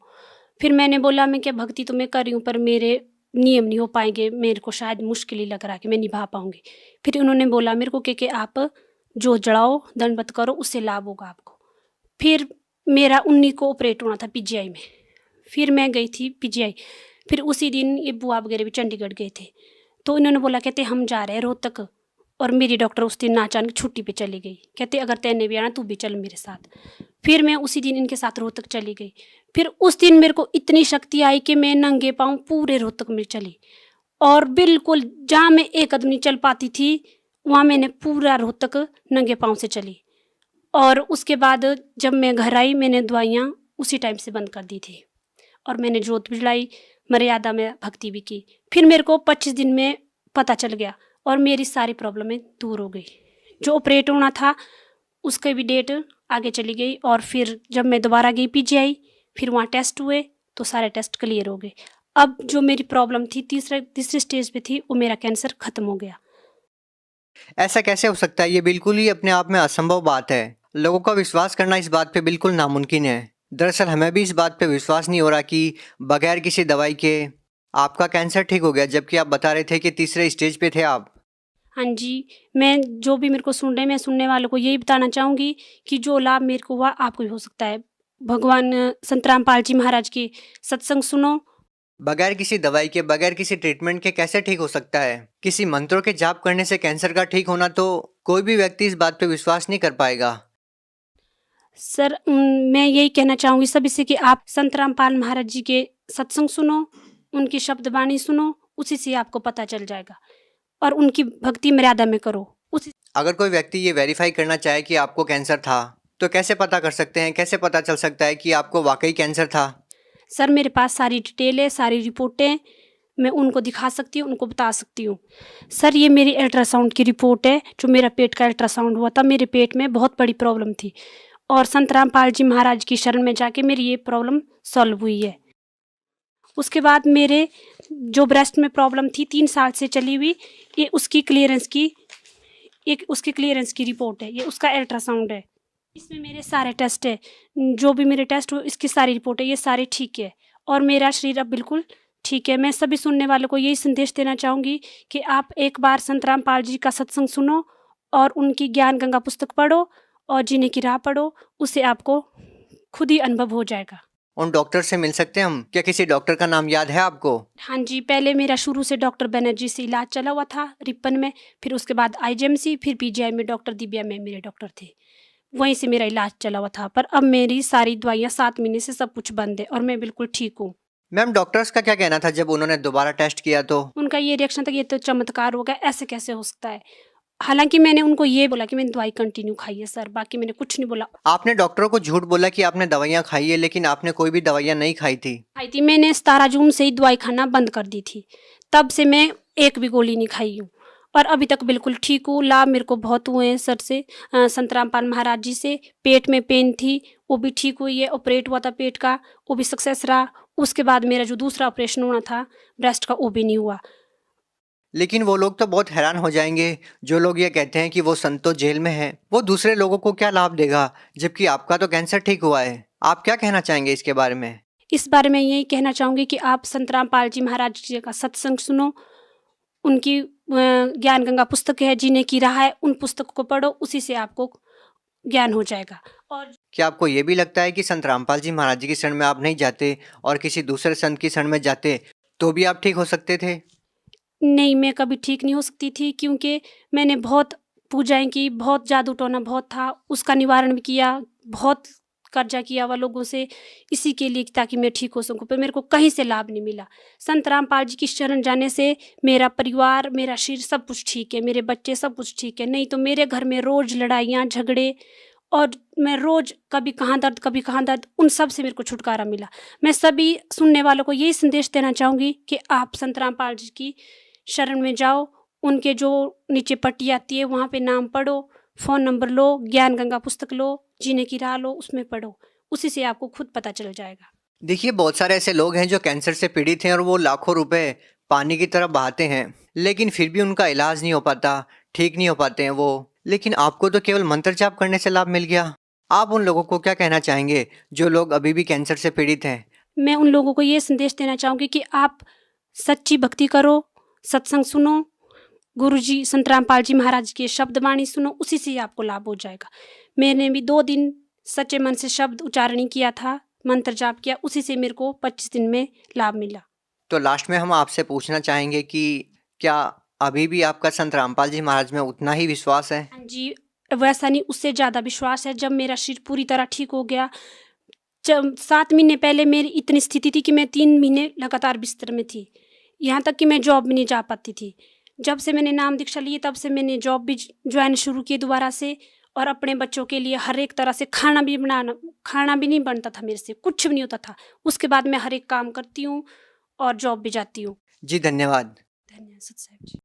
फिर मैंने बोला मैं क्या भक्ति तो मैं कर रही हूँ, पर मेरे नियम नहीं हो पाएंगे, मेरे को शायद मुश्किल ही लग रहा है कि मैं निभा पाऊँगी। फिर उन्होंने बोला मेरे को कि आप जो जड़ाओ, दंडवत करो, उससे लाभ होगा आपको। फिर मेरा 19 को ऑपरेट होना था पीजीआई में। फिर मैं गई थी पीजीआई। फिर उसी दिन ये बुआ वगैरह भी चंडीगढ़ गए थे, तो इन्होंने बोला कहते हम जा रहे हैं रोहतक, और मेरी डॉक्टर उस दिन अचानक छुट्टी पे चली गई। कहते अगर तैने भी आना तू भी चल मेरे साथ। फिर मैं उसी दिन इनके साथ रोहतक चली गई। फिर उस दिन मेरे को इतनी शक्ति आई कि मैं नंगे पाँव पूरे रोहतक में चली, और बिल्कुल जहाँ मैं एक कदम नहीं चल पाती थी वहाँ मैंने पूरा रोहतक नंगे पाँव से चली। और उसके बाद जब मैं घर आई मैंने दवाइयाँ उसी टाइम से बंद कर दी थी, और मैंने जोत भी जलाई, मर्यादा में भक्ति भी की। फिर मेरे को 25 दिन में पता चल गया, और मेरी सारी प्रॉब्लमें दूर हो गई। जो ऑपरेट होना था उसकी भी डेट आगे चली गई, और फिर जब मैं दोबारा गई पीजीआई, फिर वहाँ टेस्ट हुए तो सारे टेस्ट क्लियर हो गए। अब जो मेरी प्रॉब्लम थी तीसरी स्टेज पे थी, वो मेरा कैंसर खत्म हो गया। ऐसा कैसे हो सकता है? ये बिल्कुल ही अपने आप में असंभव बात है। लोगों का विश्वास करना इस बात पे बिल्कुल नामुमकिन है। दरअसल हमें भी इस बात पे विश्वास नहीं हो रहा कि बगैर किसी दवाई के आपका कैंसर ठीक हो गया, जबकि आप बता रहे थे कि तीसरे स्टेज पे थे आप। हाँ जी, मैं जो भी मेरे को सुन रहे हैं, मैं सुनने वालों को यही बताना चाहूँगी कि जो लाभ मेरे को हुआ आपको भी हो सकता है। भगवान संत रामपाल जी महाराज की सत्संग सुनो। बगैर किसी दवाई के, बगैर किसी ट्रीटमेंट के कैसे ठीक हो सकता है? किसी मंत्रों के जाप करने से कैंसर का ठीक होना तो कोई भी व्यक्ति इस बात पे विश्वास नहीं कर पाएगा। सर मैं यही कहना चाहूँगी सभी से कि आप संत रामपाल महाराज जी के सत्संग सुनो, उनकी शब्द वाणी सुनो, उसी से आपको पता चल जाएगा, और उनकी भक्ति मर्यादा में करो। उसी अगर कोई व्यक्ति ये वेरीफाई करना चाहे कि आपको कैंसर था, तो कैसे पता कर सकते हैं? कैसे पता चल सकता है कि आपको वाकई कैंसर था? सर मेरे पास सारी डिटेल है, सारी रिपोर्टें मैं उनको दिखा सकती हूँ, उनको बता सकती हूँ। सर ये मेरी अल्ट्रासाउंड की रिपोर्ट है, जो मेरा पेट का अल्ट्रासाउंड हुआ था। मेरे पेट में बहुत बड़ी प्रॉब्लम थी, और संत रामपाल जी महाराज की शरण में जाके मेरी ये प्रॉब्लम सॉल्व हुई है। उसके बाद मेरे जो ब्रेस्ट में प्रॉब्लम थी 3 साल से चली हुई, ये उसकी क्लियरेंस की रिपोर्ट है, ये उसका अल्ट्रासाउंड है। इसमें मेरे सारे टेस्ट है, जो भी मेरे टेस्ट हो इसकी सारी रिपोर्ट है, ये सारे ठीक है और मेरा शरीर अब बिल्कुल ठीक है। मैं सभी सुनने वालों को यही संदेश देना चाहूँगी कि आप एक बार संत रामपाल जी का सत्संग सुनो और उनकी ज्ञान गंगा पुस्तक पढ़ो और जीने की राह पढ़ो, उससे आपको खुद ही अनुभव हो जाएगा। उन डॉक्टर से मिल सकते हैं हम? क्या किसी डॉक्टर का नाम याद है आपको? हाँ जी, पहले मेरा शुरू से डॉक्टर बनर्जी से इलाज चला हुआ था रिपन में, फिर उसके बाद आईजीएमसी, फिर पीजीआई में डॉक्टर दिव्या में मेरे डॉक्टर थे, वहीं से मेरा इलाज चला हुआ था। पर अब मेरी सारी दवाइयाँ 7 महीने से सब कुछ बंद है और मैं बिल्कुल ठीक हूँ। मैम, डॉक्टर्स का क्या कहना था जब उन्होंने दोबारा टेस्ट किया तो? उनका ये रिएक्शन था कि ये तो चमत्कार हो गया, ऐसे कैसे हो सकता है। हालांकि मैंने उनको ये बोला कि मैंने दवाई कंटिन्यू खाई है सर, बाकी मैंने कुछ नहीं बोला। आपने डॉक्टरों को झूठ बोला कि आपने दवाइयाँ खाई है, लेकिन आपने कोई भी दवाइयाँ नहीं खाई थी। खाई थी मैंने 17 जून से ही दवाई खाना बंद कर दी थी, तब से मैं एक भी गोली नहीं खाई हूँ और अभी तक बिल्कुल ठीक हूँ। लाभ मेरे को बहुत हुए हैं सर से, संत रामपाल महाराज जी से। पेट में पेन थी वो भी ठीक हुई है, ऑपरेट हुआ था पेट का, वो भी सक्सेस रहा। उसके बाद मेरा जो दूसरा ऑपरेशन होना था ब्रेस्ट का, वो भी नहीं हुआ। लेकिन वो लोग तो बहुत हैरान हो जाएंगे जो लोग ये कहते हैं कि वो संत तो जेल में है, वो दूसरे लोगों को क्या लाभ देगा, जबकि आपका तो कैंसर ठीक हुआ है। आप क्या कहना चाहेंगे इसके बारे में? इस बारे में यही कहना चाहूँगी कि आप संत रामपाल जी महाराज जी का सत्संग सुनो, उनकी ज्ञान गंगा पुस्तक है, जीने की राह है, उन पुस्तक को पढ़ो, उसी से आपको ज्ञान हो जाएगा। और क्या आपको ये भी लगता है कि संत रामपाल जी महाराज जी की शरण में आप नहीं जाते और किसी दूसरे संत की शरण में जाते तो भी आप ठीक हो सकते थे? नहीं, मैं कभी ठीक नहीं हो सकती थी, क्योंकि मैंने बहुत पूजाएं की, बहुत जादू टोना बहुत था, उसका निवारण भी किया, बहुत कर्जा किया हुआ लोगों से इसी के लिए ताकि मैं ठीक हो सकूं, पर मेरे को कहीं से लाभ नहीं मिला। संत रामपाल जी की शरण जाने से मेरा परिवार, मेरा शरीर सब कुछ ठीक है, मेरे बच्चे सब कुछ ठीक है। नहीं तो मेरे घर में रोज लड़ाइयाँ झगड़े और मैं रोज कभी कहाँ दर्द कभी कहाँ दर्द, उन सब से मेरे को छुटकारा मिला। मैं सभी सुनने वालों को यही संदेश देना चाहूँगी कि आप संत रामपाल जी की शरण में जाओ, उनके जो नीचे पट्टी आती है वहाँ पे नाम पढ़ो, फ़ोन नंबर लो, ज्ञान गंगा पुस्तक लो, जीने की राह लो, उसमें पढ़ो, उसी से आपको खुद पता चल जाएगा। देखिए, बहुत सारे ऐसे लोग हैं जो कैंसर से पीड़ित हैं और वो लाखों रुपए पानी की तरह बहाते हैं, लेकिन फिर भी उनका इलाज नहीं हो पाता, ठीक नहीं हो पाते हैं वो। लेकिन आपको तो केवल मंत्र जाप करने से लाभ मिल गया। आप उन लोगों को क्या कहना चाहेंगे जो लोग अभी भी कैंसर से पीड़ित हैं? मैं उन लोगों को ये संदेश देना चाहूँगी कि आप सच्ची भक्ति करो, सत्संग सुनो, गुरुजी संत रामपाल जी महाराज के शब्द वाणी सुनो, उसी से ही आपको लाभ हो जाएगा। मैंने भी 2 दिन सच्चे मन से शब्द उच्चारण किया था, मंत्र जाप किया, उसी से मेरे को 25 दिन में लाभ मिला। तो लास्ट में हम आपसे पूछना चाहेंगे कि क्या अभी भी आपका संत रामपाल जी महाराज में उतना ही विश्वास है? हाँ जी, वैसा नहीं, उससे ज़्यादा विश्वास है। जब मेरा शरीर पूरी तरह ठीक हो गया, जब 7 महीने पहले मेरी इतनी स्थिति थी कि मैं 3 महीने लगातार बिस्तर में थी, यहाँ तक कि मैं जॉब भी नहीं जा पाती थी। जब से मैंने नाम दीक्षा ली, तब से मैंने जॉब भी ज्वाइन शुरू की दोबारा से, और अपने बच्चों के लिए हर एक तरह से खाना भी नहीं बनता था मेरे से, कुछ भी नहीं होता था। उसके बाद मैं हर एक काम करती हूँ और जॉब भी जाती हूँ। जी, धन्यवाद। धन्यवाद सत साहिब जी।